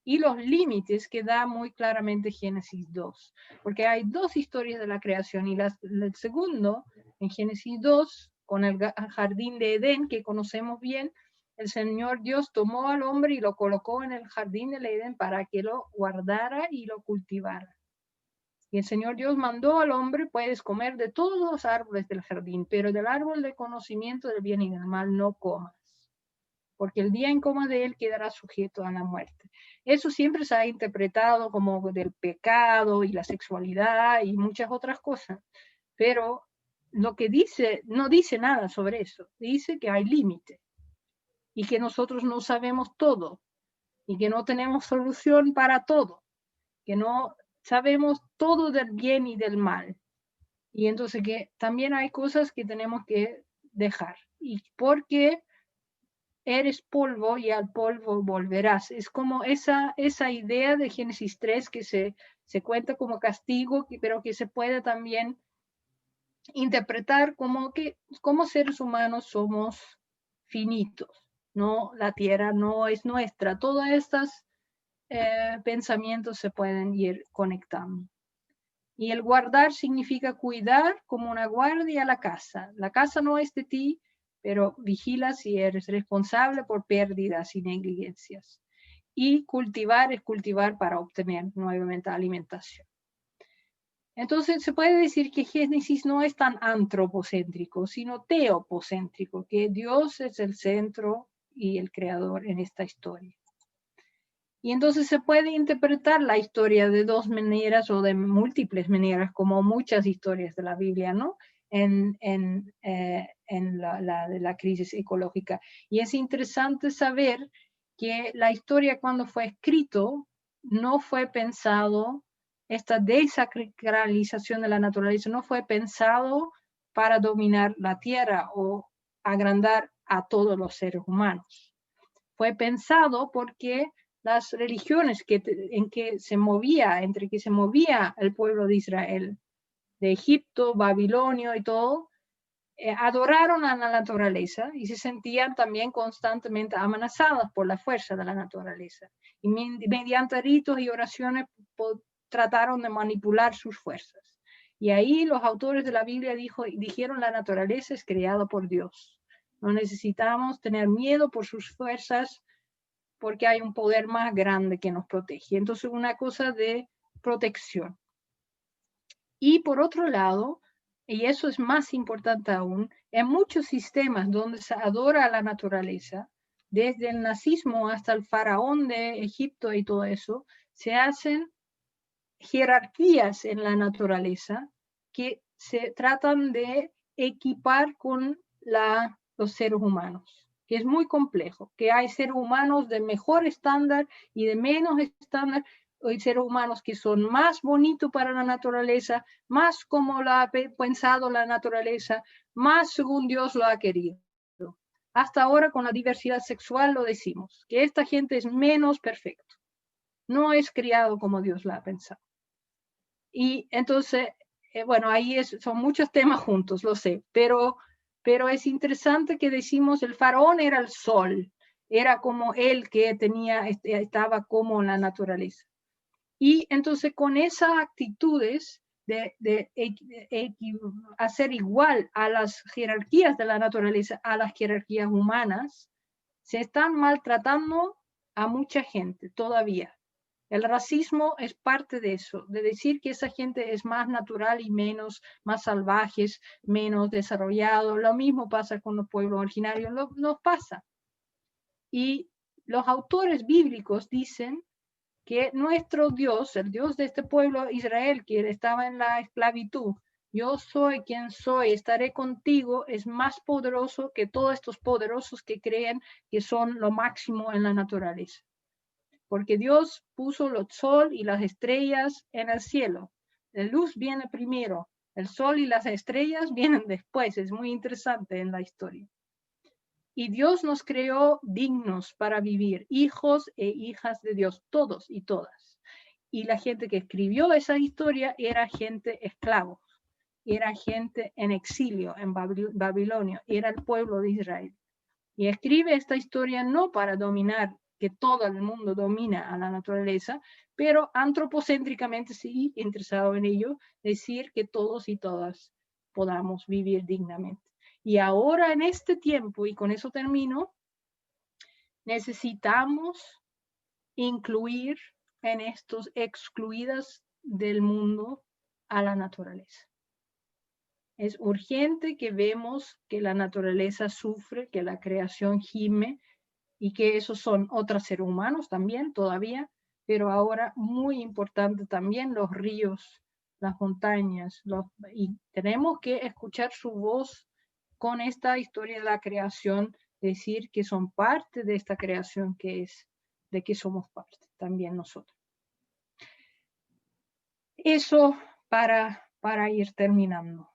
Y los límites que da muy claramente Génesis 2, porque hay dos historias de la creación, y el segundo, en Génesis 2, con el jardín de Edén, que conocemos bien, el Señor Dios tomó al hombre y lo colocó en el jardín del Edén para que lo guardara y lo cultivara. Y el Señor Dios mandó al hombre: puedes comer de todos los árboles del jardín, pero del árbol de conocimiento del bien y del mal no comas, porque el día en coma de él quedará sujeto a la muerte. Eso siempre se ha interpretado como del pecado y la sexualidad y muchas otras cosas, pero lo que dice, no dice nada sobre eso, dice que hay límite y que nosotros no sabemos todo y que no tenemos solución para todo, que no sabemos todo del bien y del mal. Y entonces que también hay cosas que tenemos que dejar, y porque eres polvo y al polvo volverás. Es como esa idea de Génesis 3 que se cuenta como castigo, pero que se puede también interpretar como que como seres humanos somos finitos, ¿no? La tierra no es nuestra. Todos estos pensamientos se pueden ir conectando. Y el guardar significa cuidar como una guardia a la casa. La casa no es de ti, pero vigila si eres responsable por pérdidas y negligencias. Y cultivar es cultivar para obtener nuevamente alimentación. Entonces se puede decir que Génesis no es tan antropocéntrico, sino teopocéntrico, que Dios es el centro y el creador en esta historia. Y entonces se puede interpretar la historia de dos maneras o de múltiples maneras, como muchas historias de la Biblia, ¿no? En la crisis ecológica. Y es interesante saber que la historia, cuando fue escrito, no fue pensado, esta desacralización de la naturaleza no fue pensado para dominar la tierra o agrandar a todos los seres humanos. Fue pensado porque las religiones entre que se movía el pueblo de Israel, de Egipto, Babilonia y todo, adoraron a la naturaleza y se sentían también constantemente amenazadas por la fuerza de la naturaleza. Y mediante ritos y oraciones trataron de manipular sus fuerzas. Y ahí los autores de la Biblia dijeron: la naturaleza es creada por Dios. No necesitamos tener miedo por sus fuerzas, porque hay un poder más grande que nos protege. Entonces, una cosa de protección. Y por otro lado, y eso es más importante aún, en muchos sistemas donde se adora a la naturaleza, desde el nazismo hasta el faraón de Egipto y todo eso, se hacen jerarquías en la naturaleza que se tratan de equipar con los seres humanos, que es muy complejo, que hay seres humanos de mejor estándar y de menos estándar. Hay seres humanos que son más bonitos para la naturaleza, más como lo ha pensado la naturaleza, más según Dios lo ha querido. Hasta ahora con la diversidad sexual lo decimos, que esta gente es menos perfecta, no es criado como Dios la ha pensado. Y entonces, bueno, ahí son muchos temas juntos, lo sé, pero es interesante que decimos el faraón era el sol, era como él que estaba como en la naturaleza. Y entonces con esas actitudes de hacer igual a las jerarquías de la naturaleza, a las jerarquías humanas, se están maltratando a mucha gente todavía. El racismo es parte de eso, de decir que esa gente es más natural y más salvajes, menos desarrollados. Lo mismo pasa con los pueblos originarios, nos pasa. Y los autores bíblicos dicen que nuestro Dios, el Dios de este pueblo Israel, que estaba en la esclavitud, yo soy quien soy, estaré contigo, es más poderoso que todos estos poderosos que creen que son lo máximo en la naturaleza. porque Dios puso el sol y las estrellas en el cielo. La luz viene primero, el sol y las estrellas vienen después. Es muy interesante en la historia. Y Dios nos creó dignos para vivir, hijos e hijas de Dios, todos y todas. Y la gente que escribió esa historia era gente esclavo, era gente en exilio en Babilonia, era el pueblo de Israel. Y escribe esta historia no para dominar, que todo el mundo domina a la naturaleza, pero antropocéntricamente sí, interesado en ello, decir que todos y todas podamos vivir dignamente. Y ahora en este tiempo, y con eso termino, necesitamos incluir en estos excluidas del mundo a la naturaleza. Es urgente que vemos que la naturaleza sufre, que la creación gime y que esos son otros seres humanos también todavía, pero ahora muy importante también los ríos, las montañas, y tenemos que escuchar su voz con esta historia de la creación, decir que son parte de esta creación que es, de que somos parte también nosotros. Eso para ir terminando.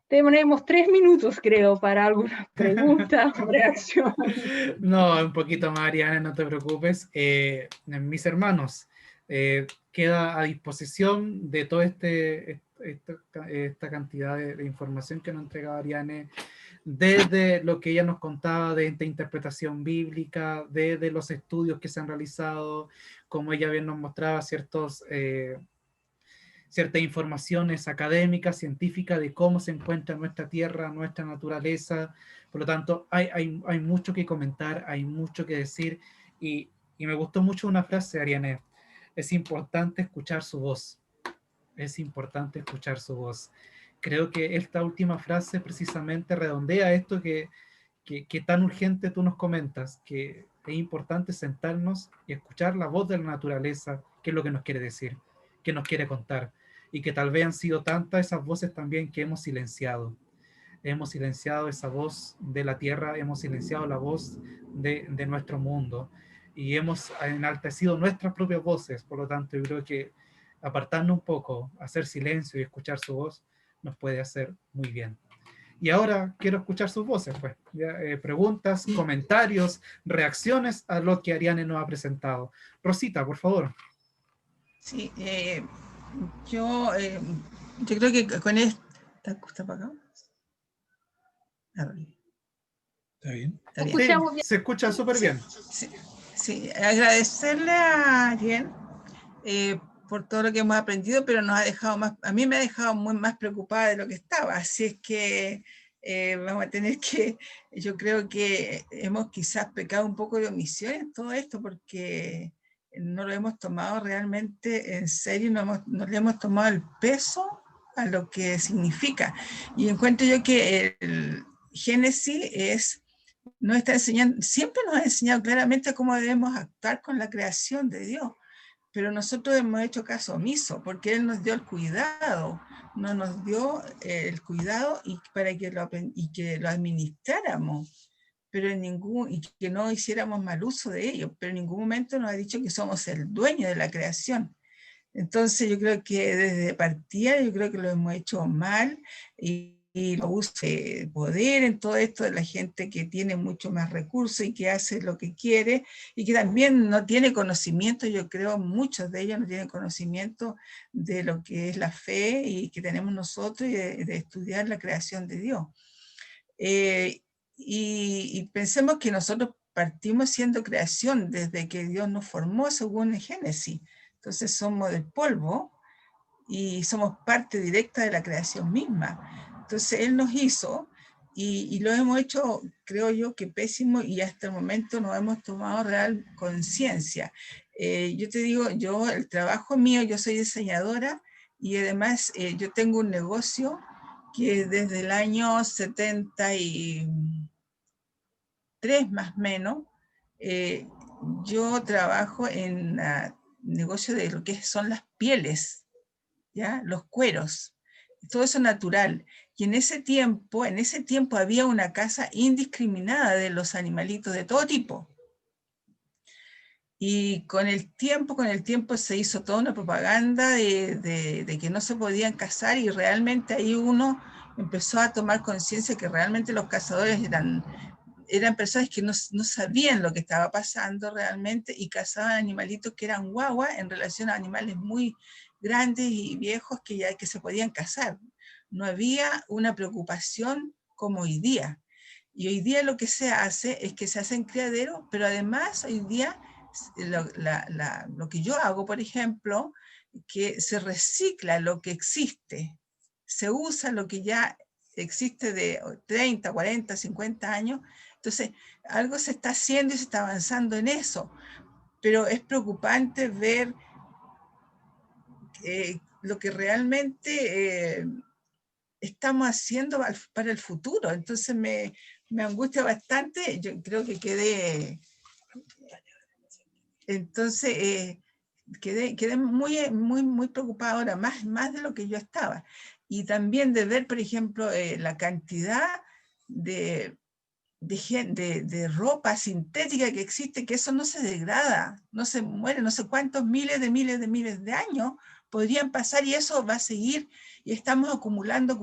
Tenemos 3 minutos, creo, para algunas preguntas o reacciones. No, un poquito más, Ariane, no te preocupes. Mis hermanos, queda a disposición de toda esta cantidad de información que nos entregaba Ariane, desde lo que ella nos contaba de esta interpretación bíblica, desde los estudios que se han realizado, como ella bien nos mostraba ciertas informaciones académicas, científicas de cómo se encuentra nuestra tierra, nuestra naturaleza. Por lo tanto, hay mucho que comentar, hay mucho que decir, y me gustó mucho una frase, Ariane: es importante escuchar su voz. Es importante escuchar su voz. Creo que esta última frase precisamente redondea esto que tan urgente tú nos comentas, que es importante sentarnos y escuchar la voz de la naturaleza, qué es lo que nos quiere decir, qué nos quiere contar, y que tal vez han sido tantas esas voces también que hemos silenciado. Hemos silenciado esa voz de la tierra, hemos silenciado la voz de nuestro mundo, y hemos enaltecido nuestras propias voces. Por lo tanto, yo creo que apartarnos un poco, hacer silencio y escuchar su voz, nos puede hacer muy bien. Y ahora quiero escuchar sus voces, pues. Preguntas, comentarios, reacciones a lo que Ariane nos ha presentado. Rosita, por favor. Sí, yo creo que con esta... ¿Está para acá? ¿Está bien? Está bien. Sí, se escucha súper bien. Sí, agradecerle a Ariel por todo lo que hemos aprendido, pero nos ha dejado más, a mí me ha dejado más preocupada de lo que estaba, así es que vamos a tener que, yo creo que hemos quizás pecado un poco de omisión en todo esto, porque no lo hemos tomado realmente en serio, no le hemos tomado el peso a lo que significa. Y encuentro yo que el Génesis nos está enseñando, siempre nos ha enseñado claramente cómo debemos actuar con la creación de Dios, pero nosotros hemos hecho caso omiso, porque Él nos dio el cuidado, no nos dio el cuidado para que lo administráramos, pero y que no hiciéramos mal uso de ello, pero en ningún momento nos ha dicho que somos el dueño de la creación. Entonces yo creo que desde partida, yo creo que lo hemos hecho mal, y lo uso de poder en todo esto de la gente que tiene mucho más recursos y que hace lo que quiere, y que también no tiene conocimiento. Yo creo muchos de ellos no tienen conocimiento de lo que es la fe y que tenemos nosotros, y de estudiar la creación de Dios. Y pensemos que nosotros partimos siendo creación desde que Dios nos formó según el Génesis. Entonces somos del polvo y somos parte directa de la creación misma. Entonces Él nos hizo y lo hemos hecho, creo yo, que pésimo, y hasta el momento no hemos tomado real conciencia. Yo te digo, el trabajo mío, yo soy diseñadora, y además yo tengo un negocio que desde el año 73 más o menos, yo trabajo en negocio de lo que son las pieles, ¿ya? Los cueros. todo eso natural. Y en ese tiempo había una caza indiscriminada de los animalitos de todo tipo. Y con el tiempo se hizo toda una propaganda de que no se podían cazar, y realmente ahí uno empezó a tomar conciencia que realmente los cazadores eran personas que no sabían lo que estaba pasando realmente, y cazaban animalitos que eran guagua en relación a animales muy grandes y viejos que se podían cazar. No había una preocupación como hoy día. Y hoy día lo que se hace es que se hacen criaderos, pero además hoy día lo que yo hago, por ejemplo, que se recicla lo que existe, se usa lo que ya existe de 30, 40, 50 años. Entonces, algo se está haciendo y se está avanzando en eso, pero es preocupante ver lo que realmente estamos haciendo para el futuro. Entonces me angustia bastante. Yo creo que quedé... Entonces, quedé muy preocupada ahora, más de lo que yo estaba. Y también de ver, por ejemplo, la cantidad de ropa sintética que existe, que eso no se degrada, no se muere, no sé cuántos miles de años podrían pasar, y eso va a seguir, y estamos acumulando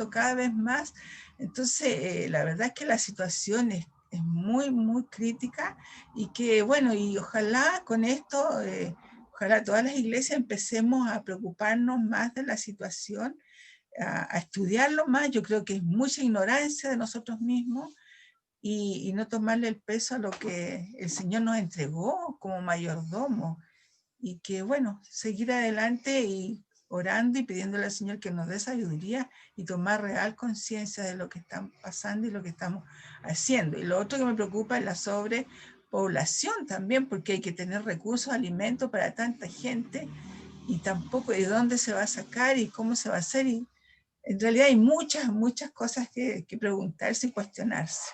cada vez más. Entonces, la verdad es que la situación es muy crítica, y que, bueno, y ojalá con esto, ojalá todas las iglesias empecemos a preocuparnos más de la situación, a estudiarlo más. Yo creo que es mucha ignorancia de nosotros mismos, y no tomarle el peso a lo que el Señor nos entregó como mayordomo, y que, bueno, seguir adelante y orando y pidiéndole al Señor que nos dé sabiduría y tomar real conciencia de lo que está pasando y lo que estamos haciendo. Y lo otro que me preocupa es la sobrepoblación también, porque hay que tener recursos, alimentos para tanta gente, y tampoco de dónde se va a sacar y cómo se va a hacer. Y en realidad hay muchas cosas que preguntarse y cuestionarse.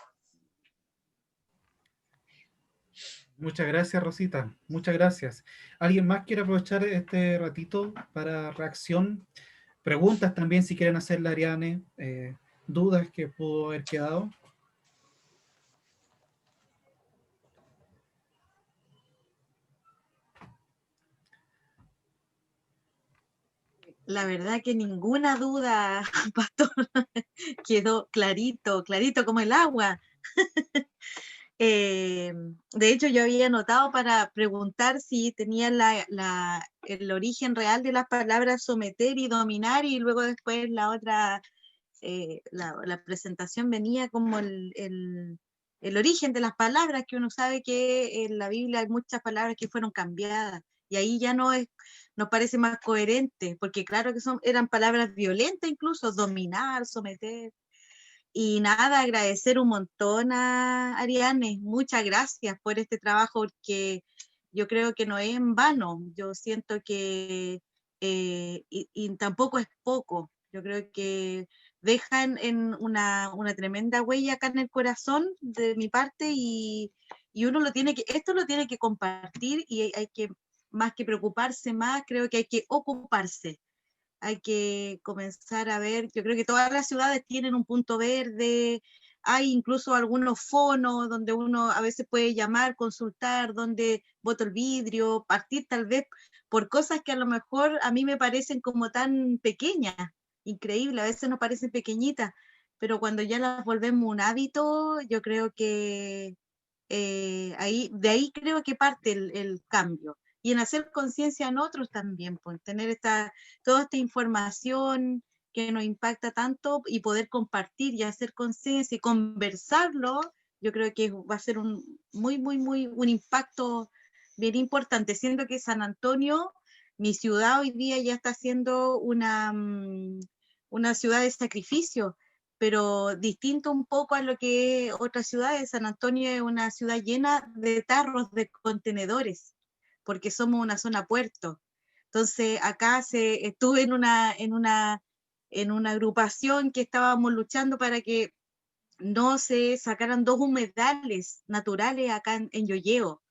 Muchas gracias, Rosita. Muchas gracias. ¿Alguien más quiere aprovechar este ratito para reacción? Preguntas también, si quieren hacerle a Ariane, dudas que pudo haber quedado. La verdad que ninguna duda, pastor, quedó clarito como el agua. De hecho, yo había anotado para preguntar si tenía el origen real de las palabras someter y dominar, y luego después la otra, la presentación venía como el origen de las palabras, que uno sabe que en la Biblia hay muchas palabras que fueron cambiadas, y ahí ya nos parece más coherente, porque claro que eran palabras violentas, incluso dominar, someter. Y nada, agradecer un montón a Ariane, muchas gracias por este trabajo, porque yo creo que no es en vano. Yo siento que, y tampoco es poco, yo creo que dejan en una tremenda huella acá en el corazón de mi parte, y uno esto lo tiene que compartir, y hay que, más que preocuparse más, creo que hay que ocuparse. Hay que comenzar a ver, yo creo que todas las ciudades tienen un punto verde, hay incluso algunos fonos donde uno a veces puede llamar, consultar dónde boto el vidrio, partir tal vez por cosas que a lo mejor a mí me parecen como tan pequeñas, increíble, a veces nos parecen pequeñitas, pero cuando ya las volvemos un hábito, yo creo que de ahí creo que parte el cambio. Y en hacer conciencia en otros también, pues, tener toda esta información que nos impacta tanto, y poder compartir y hacer conciencia y conversarlo, yo creo que va a ser un impacto bien importante, siendo que San Antonio, mi ciudad, hoy día ya está siendo una ciudad de sacrificio, pero distinto un poco a lo que otras ciudades. San Antonio es una ciudad llena de tarros, de contenedores, porque somos una zona puerto. Entonces acá estuve en una agrupación que estábamos luchando para que no se sacaran 2 humedales naturales acá en Yoyeo,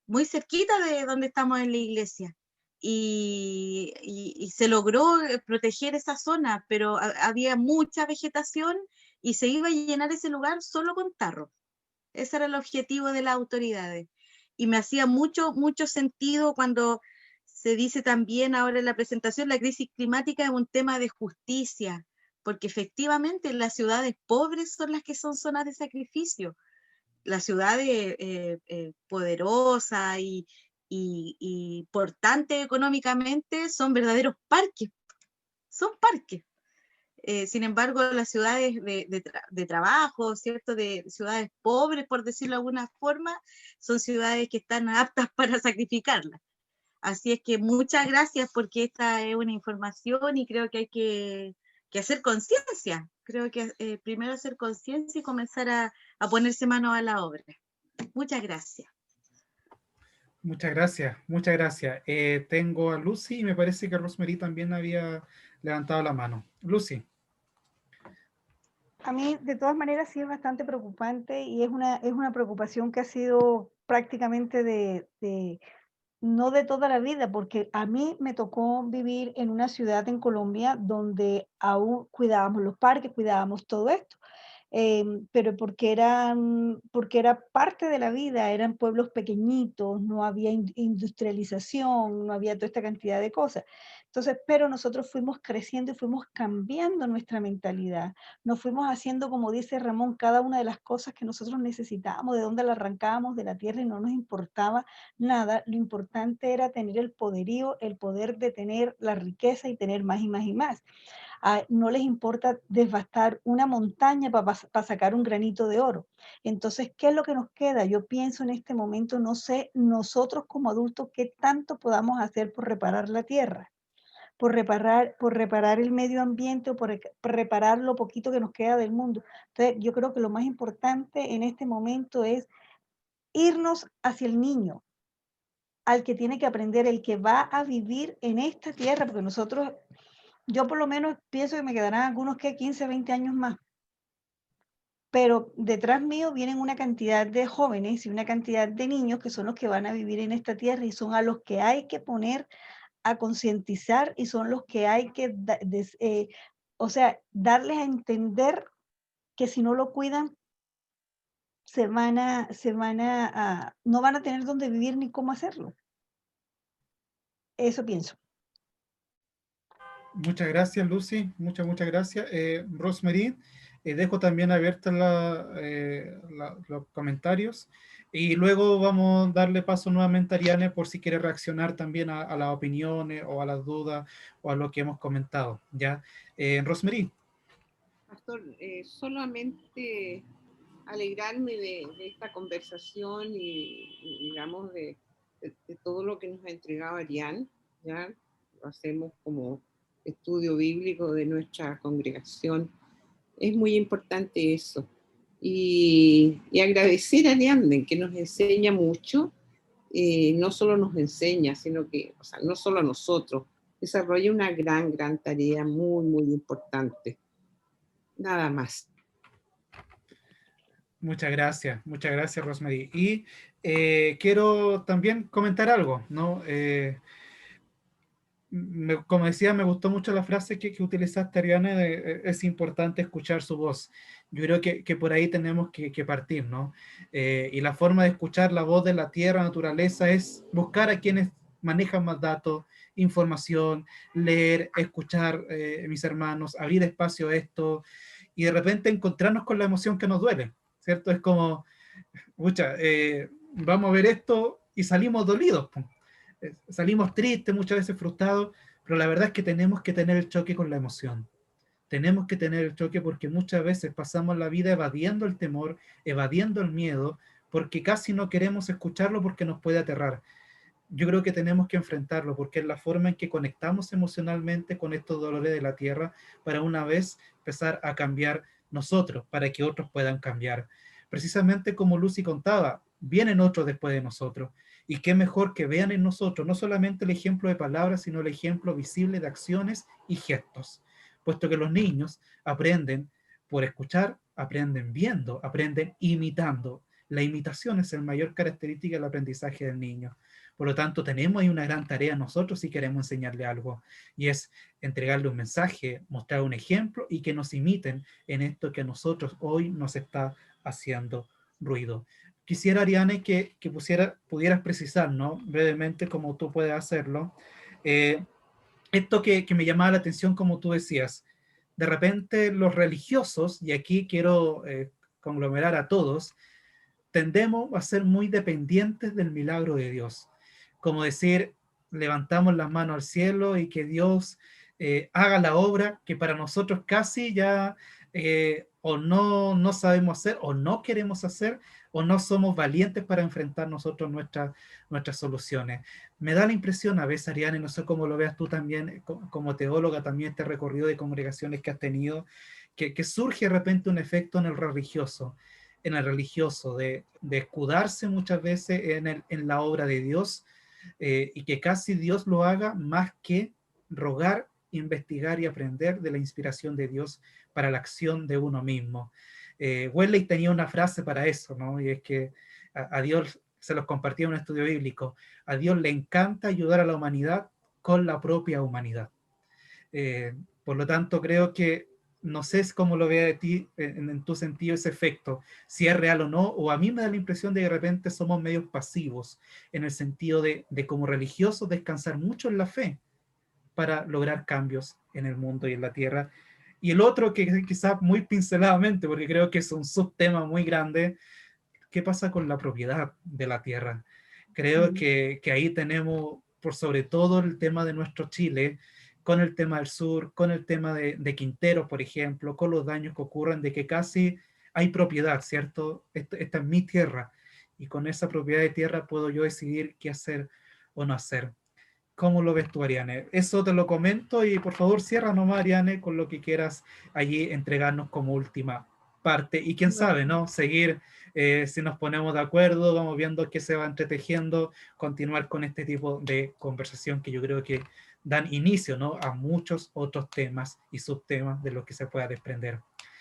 muy cerquita de donde estamos en la iglesia. y se logró proteger esa zona, pero había mucha vegetación y se iba a llenar ese lugar solo con tarro. Ese era el objetivo de las autoridades. Y me hacía mucho sentido cuando se dice también ahora en la presentación, la crisis climática es un tema de justicia, porque efectivamente las ciudades pobres son las que son zonas de sacrificio. Las ciudades poderosas y portantes económicamente son verdaderos parques, son parques. Sin embargo, las ciudades de trabajo, ¿cierto? De ciudades pobres, por decirlo de alguna forma, son ciudades que están aptas para sacrificarlas. Así es que muchas gracias porque esta es una información y creo que hay que hacer conciencia. Creo que primero hacer conciencia y comenzar a ponerse mano a la obra. Muchas gracias. Muchas gracias, muchas gracias. Tengo a Lucy y me parece que Rosemary también había levantado la mano. Lucy. A mí, de todas maneras, sí es bastante preocupante y es una preocupación que ha sido prácticamente no de toda la vida, porque a mí me tocó vivir en una ciudad en Colombia donde aún cuidábamos los parques, cuidábamos todo esto. Pero porque era parte de la vida, eran pueblos pequeñitos, no había industrialización, no había toda esta cantidad de cosas. Entonces, pero nosotros fuimos creciendo y fuimos cambiando nuestra mentalidad. Nos fuimos haciendo, como dice Ramón, cada una de las cosas que nosotros necesitábamos, de dónde la arrancábamos de la tierra y no nos importaba nada. Lo importante era tener el poderío, el poder de tener la riqueza y tener más y más y más. No les importa devastar una montaña para sacar un granito de oro. Entonces, ¿qué es lo que nos queda? Yo pienso en este momento, no sé, nosotros como adultos, ¿qué tanto podamos hacer por reparar la tierra? Por reparar el medio ambiente o por reparar lo poquito que nos queda del mundo. Entonces, yo creo que lo más importante en este momento es irnos hacia el niño, al que tiene que aprender, el que va a vivir en esta tierra, porque nosotros, yo por lo menos pienso que me quedarán algunos que 15, 20 años más. Pero detrás mío vienen una cantidad de jóvenes y una cantidad de niños que son los que van a vivir en esta tierra y son a los que hay que poner a concientizar y son los que hay que, o sea, darles a entender que si no lo cuidan, no van a tener dónde vivir ni cómo hacerlo. Eso pienso. Muchas gracias, Lucy. Muchas gracias. Rosemary, dejo también abiertos los comentarios y luego vamos a darle paso nuevamente a Ariane por si quiere reaccionar también a las opiniones o a las dudas o a lo que hemos comentado. ¿Ya? Rosemary. Pastor, solamente alegrarme de esta conversación y digamos, de todo lo que nos ha entregado Ariane. Ya lo hacemos como estudio bíblico de nuestra congregación. Es muy importante eso. Y agradecer a Ariane, que nos enseña mucho. No solo nos enseña, sino que, o sea, no solo a nosotros, desarrolla una gran tarea muy importante. Nada más. Muchas gracias, Rosemary. Y quiero también comentar algo, ¿no? Como decía, me gustó mucho la frase que utilizaste, Ariane, es importante escuchar su voz. Yo creo que por ahí tenemos que partir, ¿no? Y la forma de escuchar la voz de la tierra, naturaleza, es buscar a quienes manejan más datos, información, leer, escuchar, mis hermanos, abrir espacio a esto, y de repente encontrarnos con la emoción que nos duele, ¿cierto? Es como, pucha, vamos a ver esto y salimos dolidos, salimos tristes, muchas veces frustrados, pero la verdad es que tenemos que tener el choque con la emoción. Tenemos que tener el choque porque muchas veces pasamos la vida evadiendo el temor, evadiendo el miedo, porque casi no queremos escucharlo porque nos puede aterrar. Yo creo que tenemos que enfrentarlo porque es la forma en que conectamos emocionalmente con estos dolores de la tierra para una vez empezar a cambiar nosotros, para que otros puedan cambiar. Precisamente como Lucy contaba, vienen otros después de nosotros. Y qué mejor que vean en nosotros no solamente el ejemplo de palabras, sino el ejemplo visible de acciones y gestos. Puesto que los niños aprenden por escuchar, aprenden viendo, aprenden imitando. La imitación es la mayor característica del aprendizaje del niño. Por lo tanto, tenemos ahí una gran tarea nosotros si queremos enseñarle algo, y es entregarle un mensaje, mostrar un ejemplo y que nos imiten en esto que a nosotros hoy nos está haciendo ruido. Quisiera, Ariane, que pudieras precisar, ¿no? Brevemente, como tú puedes hacerlo, esto que me llamaba la atención, como tú decías, de repente los religiosos, y aquí quiero conglomerar a todos, tendemos a ser muy dependientes del milagro de Dios. Como decir, levantamos las manos al cielo y que Dios haga la obra que para nosotros casi ya o no sabemos hacer, o no queremos hacer, o no somos valientes para enfrentar nosotros nuestras soluciones. Me da la impresión a veces, Ariane, no sé cómo lo veas tú también, como teóloga, también este recorrido de congregaciones que has tenido, que surge de repente un efecto en el religioso de escudarse muchas veces en la obra de Dios, y que casi Dios lo haga más que rogar, investigar y aprender de la inspiración de Dios para la acción de uno mismo. Wesley tenía una frase para eso, ¿no? Y es que a Dios, se los compartía en un estudio bíblico, a Dios le encanta ayudar a la humanidad con la propia humanidad. Por lo tanto, creo que no sé cómo lo ve de ti en tu sentido ese efecto, si es real o no, o a mí me da la impresión de que de repente somos medios pasivos, en el sentido de como religiosos descansar mucho en la fe para lograr cambios en el mundo y en la tierra. Y el otro, que quizás muy pinceladamente, porque creo que es un subtema muy grande, ¿qué pasa con la propiedad de la tierra? Creo que ahí tenemos, por sobre todo el tema de nuestro Chile, con el tema del sur, con el tema de Quinteros, por ejemplo, con los daños que ocurren, de que casi hay propiedad, ¿cierto? Esta es mi tierra, y con esa propiedad de tierra puedo yo decidir qué hacer o no hacer. ¿Cómo lo ves tú, Ariane? Eso te lo comento, y por favor cierra nomás, Ariane, con lo que quieras allí entregarnos como última parte, y quién sabe, ¿no? Seguir, si nos ponemos de acuerdo, vamos viendo qué se va entretejiendo, continuar con este tipo de conversación que yo creo que dan inicio, ¿no?, a muchos otros temas y subtemas de los que se pueda desprender.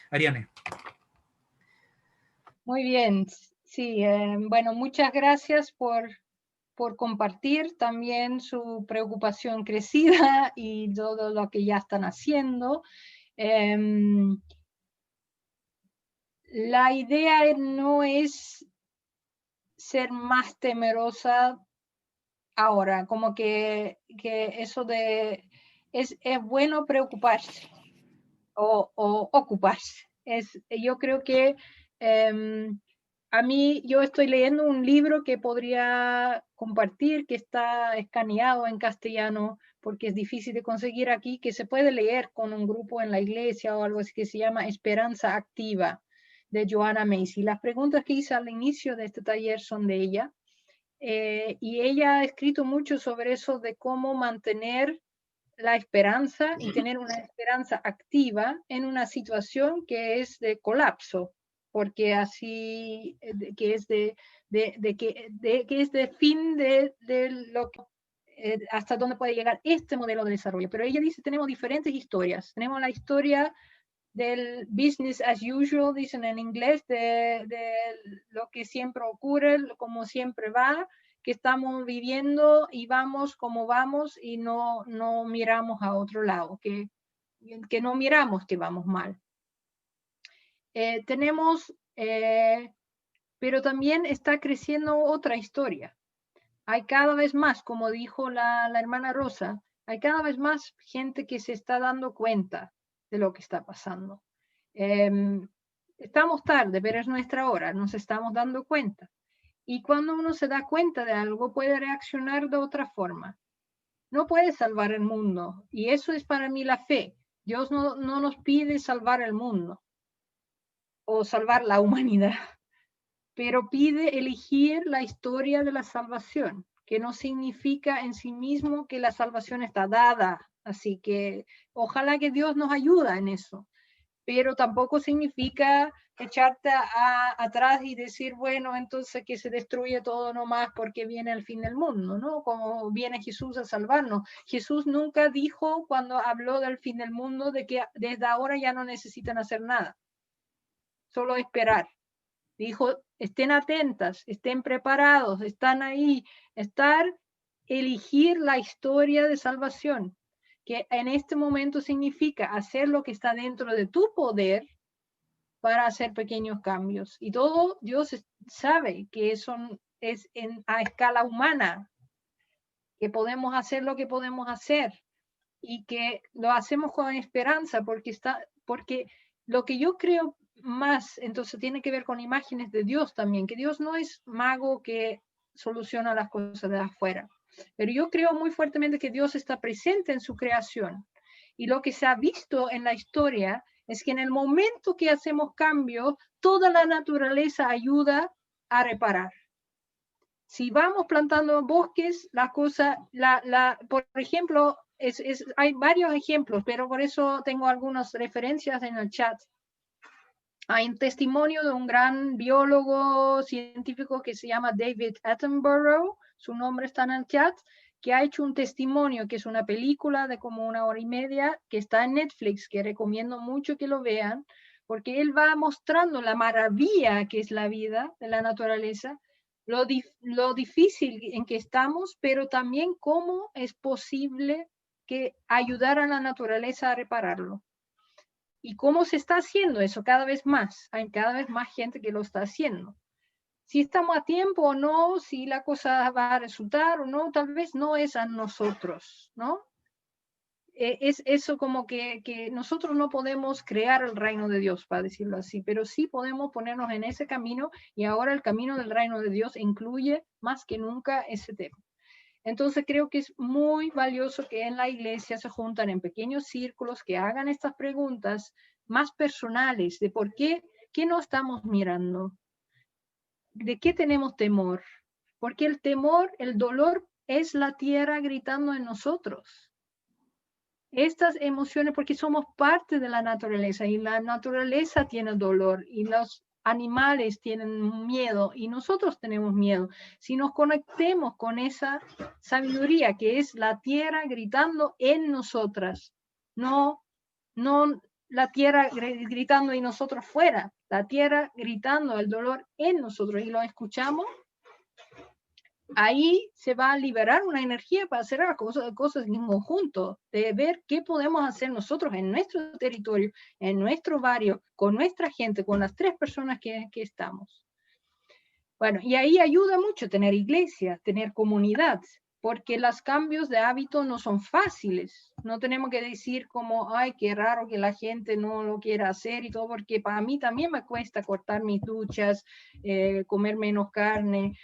Ariane. Muy bien, sí, bueno, muchas gracias por compartir también su preocupación crecida y todo lo que ya están haciendo. La idea no es ser más temerosa ahora, como que eso de es bueno preocuparse o ocuparse. Yo creo que a mí, yo estoy leyendo un libro que podría compartir, que está escaneado en castellano, porque es difícil de conseguir aquí, que se puede leer con un grupo en la iglesia o algo así, que se llama Esperanza Activa, de Joanna Macy. Las preguntas que hice al inicio de este taller son de ella, y ella ha escrito mucho sobre eso de cómo mantener la esperanza y tener una esperanza activa en una situación que es de colapso, porque así, que es que es de fin de lo que, hasta dónde puede llegar este modelo de desarrollo. Pero ella dice, tenemos diferentes historias. Tenemos la historia del business as usual, dicen en inglés, de lo que siempre ocurre, como siempre va, que estamos viviendo y vamos como vamos y no miramos a otro lado, que no miramos que vamos mal. Pero también está creciendo otra historia. Hay cada vez más, como dijo la hermana Rosa, hay cada vez más gente que se está dando cuenta de lo que está pasando. Estamos tarde, pero es nuestra hora, nos estamos dando cuenta. Y cuando uno se da cuenta de algo, puede reaccionar de otra forma. No puede salvar el mundo, y eso es para mí la fe. Dios no nos pide salvar el mundo o salvar la humanidad, pero pide elegir la historia de la salvación, que no significa en sí mismo que la salvación está dada. Así que ojalá que Dios nos ayude en eso, pero tampoco significa echarte atrás y decir, bueno, entonces que se destruye todo nomás porque viene el fin del mundo, ¿no? Como viene Jesús a salvarnos. Jesús nunca dijo, cuando habló del fin del mundo, de que desde ahora ya no necesitan hacer nada, solo esperar. Dijo, estén atentas, estén preparados, están ahí, estar elegir la historia de salvación, que en este momento significa hacer lo que está dentro de tu poder para hacer pequeños cambios. Y todo Dios sabe que eso es a escala humana, que podemos hacer lo que podemos hacer y que lo hacemos con esperanza, porque lo que yo creo más, entonces tiene que ver con imágenes de Dios también, que Dios no es mago que soluciona las cosas de afuera, pero yo creo muy fuertemente que Dios está presente en su creación. Y lo que se ha visto en la historia es que en el momento que hacemos cambio, toda la naturaleza ayuda a reparar. Si vamos plantando bosques, la cosa, por ejemplo, hay varios ejemplos, pero por eso tengo algunas referencias en el chat. Hay un testimonio de un gran biólogo científico que se llama David Attenborough, su nombre está en el chat, que ha hecho un testimonio, que es una película de como 1 hora y media, que está en Netflix, que recomiendo mucho que lo vean, porque él va mostrando la maravilla que es la vida de la naturaleza, lo difícil en que estamos, pero también cómo es posible que ayudar a la naturaleza a repararlo. ¿Y cómo se está haciendo eso? Cada vez más. Hay cada vez más gente que lo está haciendo. Si estamos a tiempo o no, si la cosa va a resultar o no, tal vez no es a nosotros, ¿no? Es eso como que nosotros no podemos crear el reino de Dios, para decirlo así, pero sí podemos ponernos en ese camino, y ahora el camino del reino de Dios incluye más que nunca ese tema. Entonces creo que es muy valioso que en la iglesia se juntan en pequeños círculos, que hagan estas preguntas más personales de por qué no estamos mirando, de qué tenemos temor, porque el temor, el dolor es la tierra gritando en nosotros. Estas emociones, porque somos parte de la naturaleza y la naturaleza tiene dolor y los animales tienen miedo y nosotros tenemos miedo. Si nos conectemos con esa sabiduría que es la tierra gritando en nosotras, no la tierra gritando y nosotros fuera, la tierra gritando el dolor en nosotros y lo escuchamos, ahí se va a liberar una energía para hacer las cosas en conjunto, de ver qué podemos hacer nosotros en nuestro territorio, en nuestro barrio, con nuestra gente, con las 3 personas que estamos. Bueno, y ahí ayuda mucho tener iglesia, tener comunidad, porque los cambios de hábito no son fáciles. No tenemos que decir como, ay, qué raro que la gente no lo quiera hacer y todo, porque para mí también me cuesta cortar mis duchas, comer menos carne.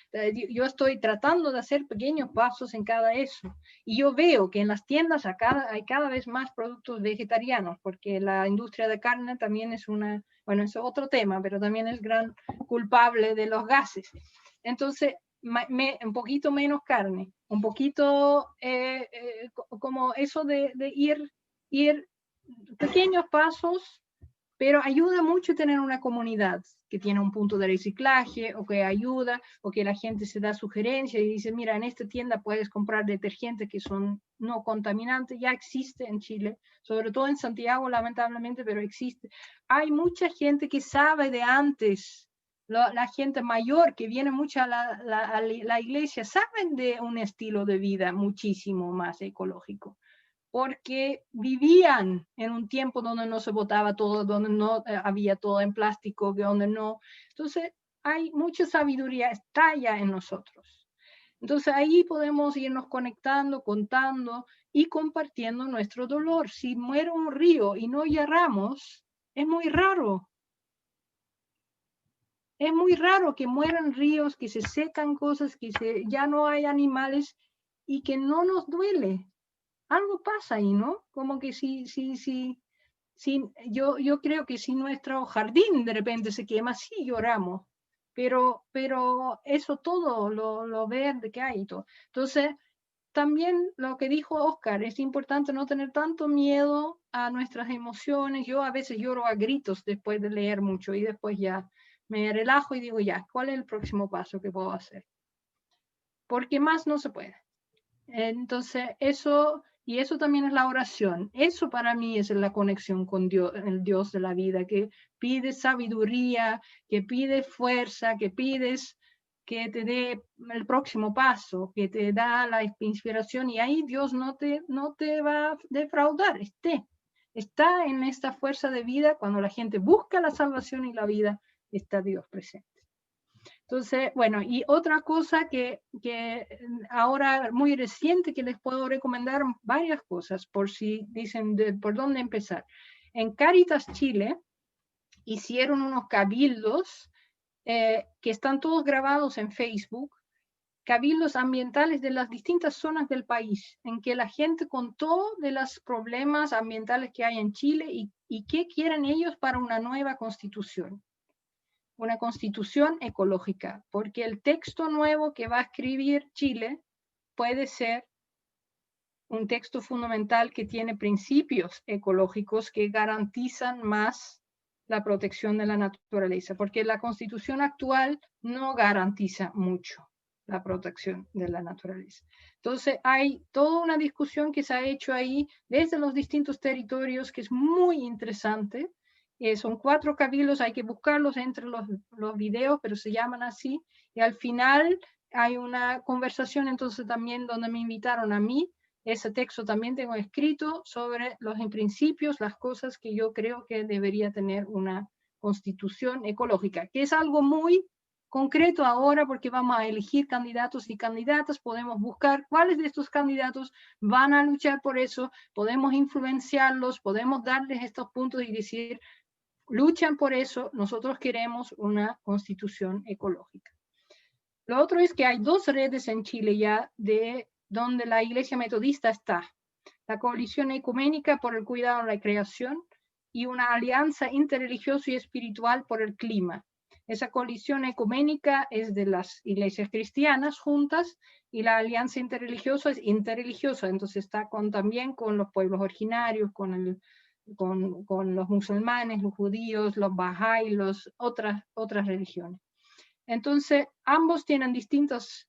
Yo estoy tratando de hacer pequeños pasos en cada eso. Y yo veo que en las tiendas hay cada vez más productos vegetarianos, porque la industria de carne también es bueno, eso es otro tema, pero también es gran culpable de los gases. Entonces, un poquito menos carne, un poquito como eso de ir pequeños pasos, pero ayuda mucho tener una comunidad que tiene un punto de reciclaje o que ayuda, o que la gente se da sugerencias y dice, mira, en esta tienda puedes comprar detergentes que son no contaminantes, ya existe en Chile, sobre todo en Santiago lamentablemente, pero existe. Hay mucha gente que sabe de antes, la gente mayor que viene mucho a la iglesia, saben de un estilo de vida muchísimo más ecológico, porque vivían en un tiempo donde no se botaba todo, donde no había todo en plástico, donde no. Entonces, hay mucha sabiduría, está ya en nosotros. Entonces, ahí podemos irnos conectando, contando y compartiendo nuestro dolor. Si muere un río y no lloramos, es muy raro. Es muy raro que mueran ríos, que se secan cosas, que ya no hay animales y que no nos duele. Algo pasa ahí, ¿no? Como que yo creo que si nuestro jardín de repente se quema, sí lloramos, pero eso todo, lo verde que hay y todo. Entonces, también lo que dijo Oscar, es importante no tener tanto miedo a nuestras emociones. Yo a veces lloro a gritos después de leer mucho y después ya me relajo y digo, ya, ¿cuál es el próximo paso que puedo hacer? Porque más no se puede. Entonces, eso también es la oración. Eso para mí es la conexión con Dios, el Dios de la vida, que pide sabiduría, que pide fuerza, que pides que te dé el próximo paso, que te da la inspiración, y ahí Dios no te va a defraudar, está en esta fuerza de vida. Cuando la gente busca la salvación y la vida, está Dios presente. Entonces, bueno, y otra cosa que ahora muy reciente, que les puedo recomendar varias cosas, por si dicen por dónde empezar. En Cáritas Chile hicieron unos cabildos que están todos grabados en Facebook, cabildos ambientales de las distintas zonas del país, en que la gente contó de los problemas ambientales que hay en Chile y qué quieren ellos para una nueva constitución. Una constitución ecológica, porque el texto nuevo que va a escribir Chile puede ser un texto fundamental que tiene principios ecológicos que garantizan más la protección de la naturaleza, porque la constitución actual no garantiza mucho la protección de la naturaleza. Entonces hay toda una discusión que se ha hecho ahí desde los distintos territorios, que es muy interesante. Son 4 cabildos, hay que buscarlos entre los videos, pero se llaman así, y al final hay una conversación entonces también donde me invitaron a mí. Ese texto también tengo escrito sobre los principios, las cosas que yo creo que debería tener una constitución ecológica, que es algo muy concreto ahora, porque vamos a elegir candidatos y candidatas, podemos buscar cuáles de estos candidatos van a luchar por eso, podemos influenciarlos, podemos darles estos puntos y decir, luchan por eso, nosotros queremos una constitución ecológica. Lo otro es que hay 2 redes en Chile ya de donde la Iglesia Metodista está, la Coalición Ecuménica por el Cuidado de la Creación y una alianza interreligiosa y espiritual por el clima. Esa coalición ecuménica es de las iglesias cristianas juntas, y la alianza interreligiosa es interreligiosa, entonces está también con los pueblos originarios, con los musulmanes, los judíos, los bahá'í, otras religiones. Entonces, ambos tienen distintos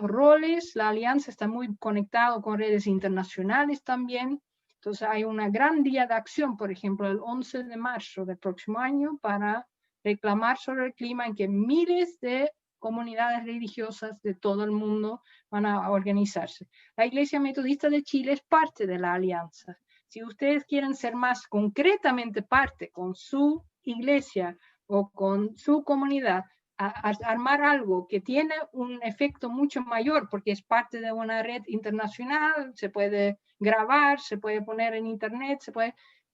roles. La alianza está muy conectado con redes internacionales también. Entonces hay una gran día de acción, por ejemplo, el 11 de marzo del próximo año, para reclamar sobre el clima, en que miles de comunidades religiosas de todo el mundo van a organizarse. La Iglesia Metodista de Chile es parte de la alianza. Si ustedes quieren ser más concretamente parte con su iglesia o con su comunidad, a armar algo que tiene un efecto mucho mayor, porque es parte de una red internacional, se puede grabar, se puede poner en internet,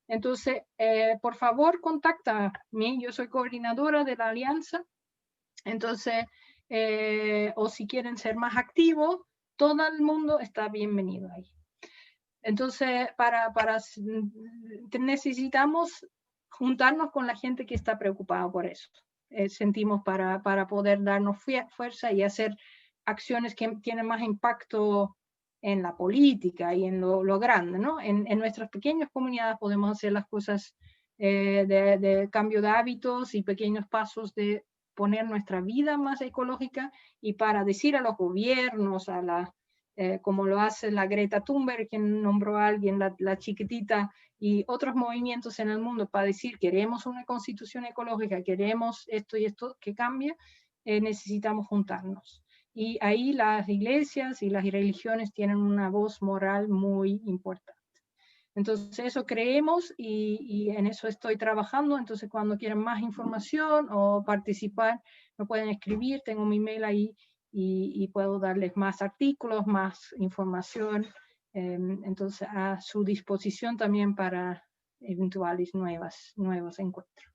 entonces, por favor, contáctame, yo soy coordinadora de la alianza, entonces, o si quieren ser más activos, todo el mundo está bienvenido ahí. Entonces, necesitamos juntarnos con la gente que está preocupada por eso. Sentimos para poder darnos fuerza y hacer acciones que tienen más impacto en la política y en lo grande, ¿no? En nuestras pequeñas comunidades podemos hacer las cosas de cambio de hábitos y pequeños pasos de poner nuestra vida más ecológica, y para decir a los gobiernos, como lo hace la Greta Thunberg, quien nombró a alguien, la chiquitita, y otros movimientos en el mundo, para decir queremos una constitución ecológica, queremos esto y esto que cambie, necesitamos juntarnos. Y ahí las iglesias y las religiones tienen una voz moral muy importante. Entonces eso creemos y en eso estoy trabajando. Entonces cuando quieran más información o participar, me pueden escribir, tengo mi mail ahí y puedo darles más artículos, más información. Entonces a su disposición también para eventuales nuevos encuentros.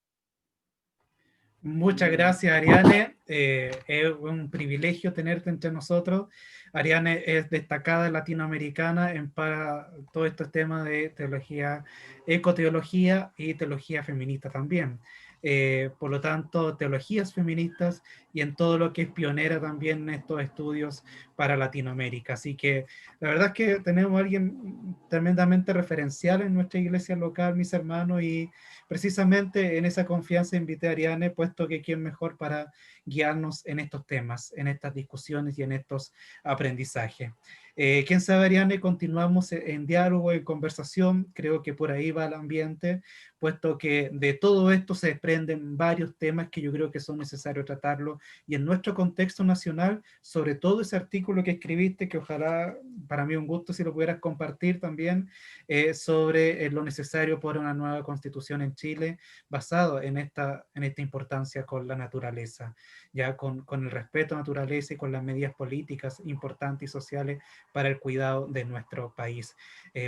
Muchas gracias, Ariane. Es un privilegio tenerte entre nosotros. Ariane es destacada latinoamericana para todos estos temas de teología, ecoteología y teología feminista también. Por lo tanto, teologías feministas y en todo lo que es pionera también en estos estudios para Latinoamérica. Así que la verdad es que tenemos a alguien tremendamente referencial en nuestra iglesia local, mis hermanos, y precisamente en esa confianza invité a Ariane, puesto que quién mejor para guiarnos en estos temas, en estas discusiones y en estos aprendizajes. Quién sabe, Ariane, continuamos en diálogo, en conversación, creo que por ahí va el ambiente, puesto que de todo esto se desprenden varios temas que yo creo que son necesarios tratarlo, y en nuestro contexto nacional, sobre todo ese artículo que escribiste, que ojalá, para mí un gusto si lo pudieras compartir también, sobre lo necesario por una nueva constitución en Chile, basado en esta importancia con la naturaleza, ya con el respeto a la naturaleza y con las medidas políticas importantes y sociales para el cuidado de nuestro país.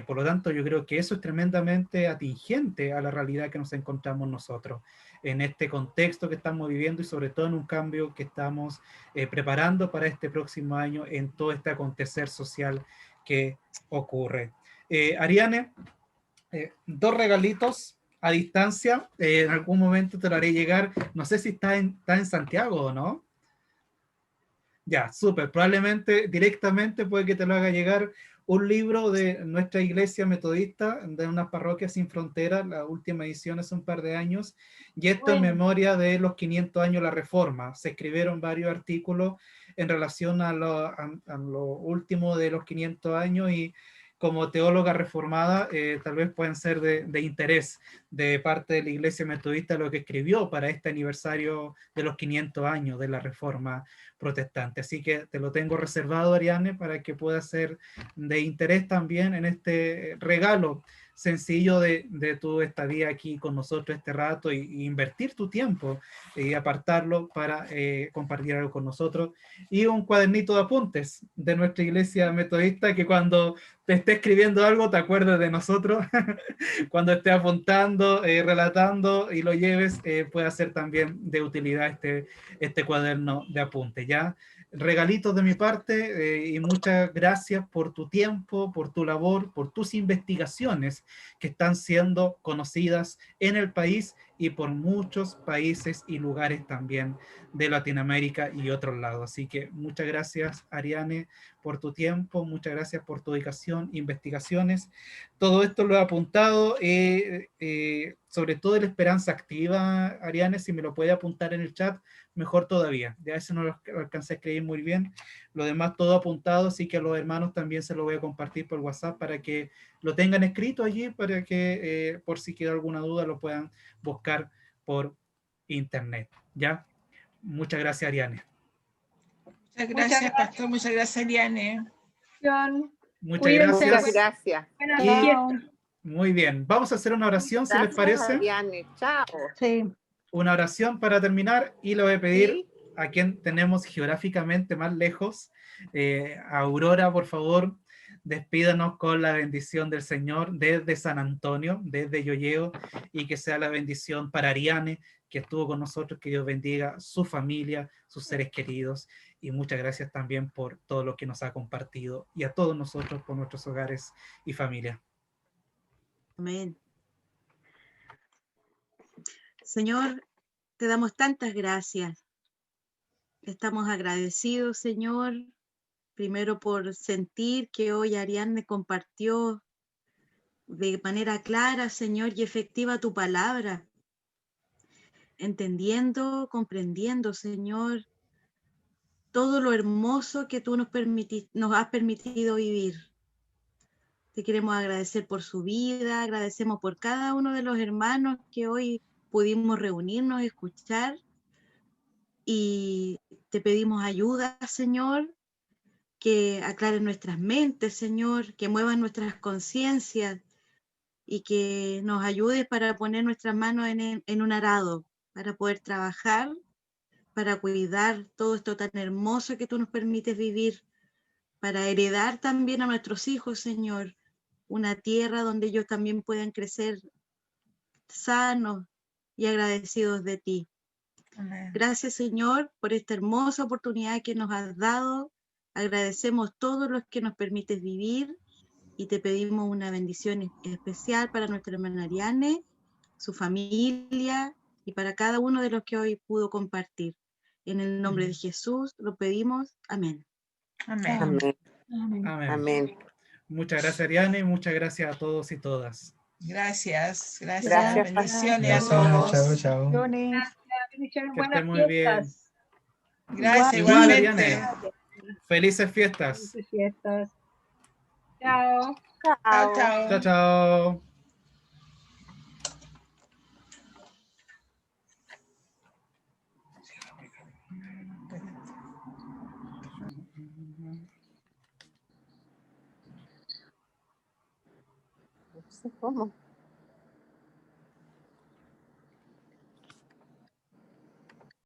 Por lo tanto, yo creo que eso es tremendamente atingente a la realidad que nos encontramos nosotros en este contexto que estamos viviendo y sobre todo en un cambio que estamos preparando para este próximo año en todo este acontecer social que ocurre. Ariane, 2 regalitos a distancia, en algún momento te lo haré llegar, no sé si está en Santiago o no. Ya, súper, probablemente directamente puede que te lo haga llegar un libro de nuestra iglesia metodista, de unas parroquias sin fronteras, la última edición hace un par de años, y esto en memoria de los 500 años de la Reforma. Se escribieron varios artículos en relación a lo último de los 500 años y como teóloga reformada, tal vez pueden ser de interés de parte de la iglesia metodista lo que escribió para este aniversario de los 500 años de la Reforma protestante. Así que te lo tengo reservado, Ariane, para que pueda ser de interés también en este regalo sencillo de tu estadía aquí con nosotros este rato y invertir tu tiempo y apartarlo para compartir algo con nosotros. Y un cuadernito de apuntes de nuestra iglesia metodista que cuando te esté escribiendo algo te acuerdes de nosotros, cuando esté apuntando, relatando y lo lleves, puede ser también de utilidad este cuaderno de apuntes, ¿ya? Regalitos de mi parte y muchas gracias por tu tiempo, por tu labor, por tus investigaciones que están siendo conocidas en el país y por muchos países y lugares también de Latinoamérica y otros lados. Así que muchas gracias, Ariane, por tu tiempo, muchas gracias por tu dedicación, investigaciones. Todo esto lo he apuntado, sobre todo de la esperanza activa, Ariane, si me lo puede apuntar en el chat, mejor todavía. Ya eso no lo alcancé a escribir muy bien. Lo demás todo apuntado, así que a los hermanos también se lo voy a compartir por WhatsApp para que lo tengan escrito allí, para que por si queda alguna duda lo puedan buscar por internet. ¿Ya? Muchas gracias, Ariane. Muchas gracias, pastor. Muchas gracias, Ariane. Muchas gracias. Muchas gracias. Buenas Y- fiestas. Muy bien. Vamos a hacer una oración, si les Gracias, parece. Ariane. Chao. Sí. Una oración para terminar y le voy a pedir Sí. a quien tenemos geográficamente más lejos, a Aurora, por favor, despídanos con la bendición del Señor desde San Antonio, desde Yoyeo, y que sea la bendición para Ariane, que estuvo con nosotros, que Dios bendiga su familia, sus seres queridos, y muchas gracias también por todo lo que nos ha compartido, y a todos nosotros por nuestros hogares y familia. Amén. Señor, te damos tantas gracias. Estamos agradecidos, Señor, primero por sentir que hoy Ariadne compartió de manera clara, Señor, y efectiva tu palabra, entendiendo, comprendiendo, Señor, todo lo hermoso que tú nos has permitido vivir. Te queremos agradecer por su vida, agradecemos por cada uno de los hermanos que hoy pudimos reunirnos, escuchar, y te pedimos ayuda, Señor, que aclaren nuestras mentes, Señor, que muevan nuestras conciencias y que nos ayudes para poner nuestras manos en un arado, para poder trabajar, para cuidar todo esto tan hermoso que tú nos permites vivir, para heredar también a nuestros hijos, Señor, una tierra donde ellos también puedan crecer sanos y agradecidos de ti. Amén. Gracias, Señor, por esta hermosa oportunidad que nos has dado. Agradecemos todo lo que nos permites vivir y te pedimos una bendición especial para nuestra hermana Ariane, su familia y para cada uno de los que hoy pudo compartir. En el nombre de Jesús lo pedimos. Amén. Amén. Amén. Amén. Amén. Muchas gracias, Ariane, y muchas gracias a todos y todas. Gracias. Gracias, Bendiciones a Gracias, todos. chao, chao. Bendiciones. Bendiciones, Que buenas esté muy bien. fiestas. Gracias, Igual, igualmente. Ariane. Felices fiestas. Felices fiestas. Chao. Chao, chao. Chao, chao. No sé cómo.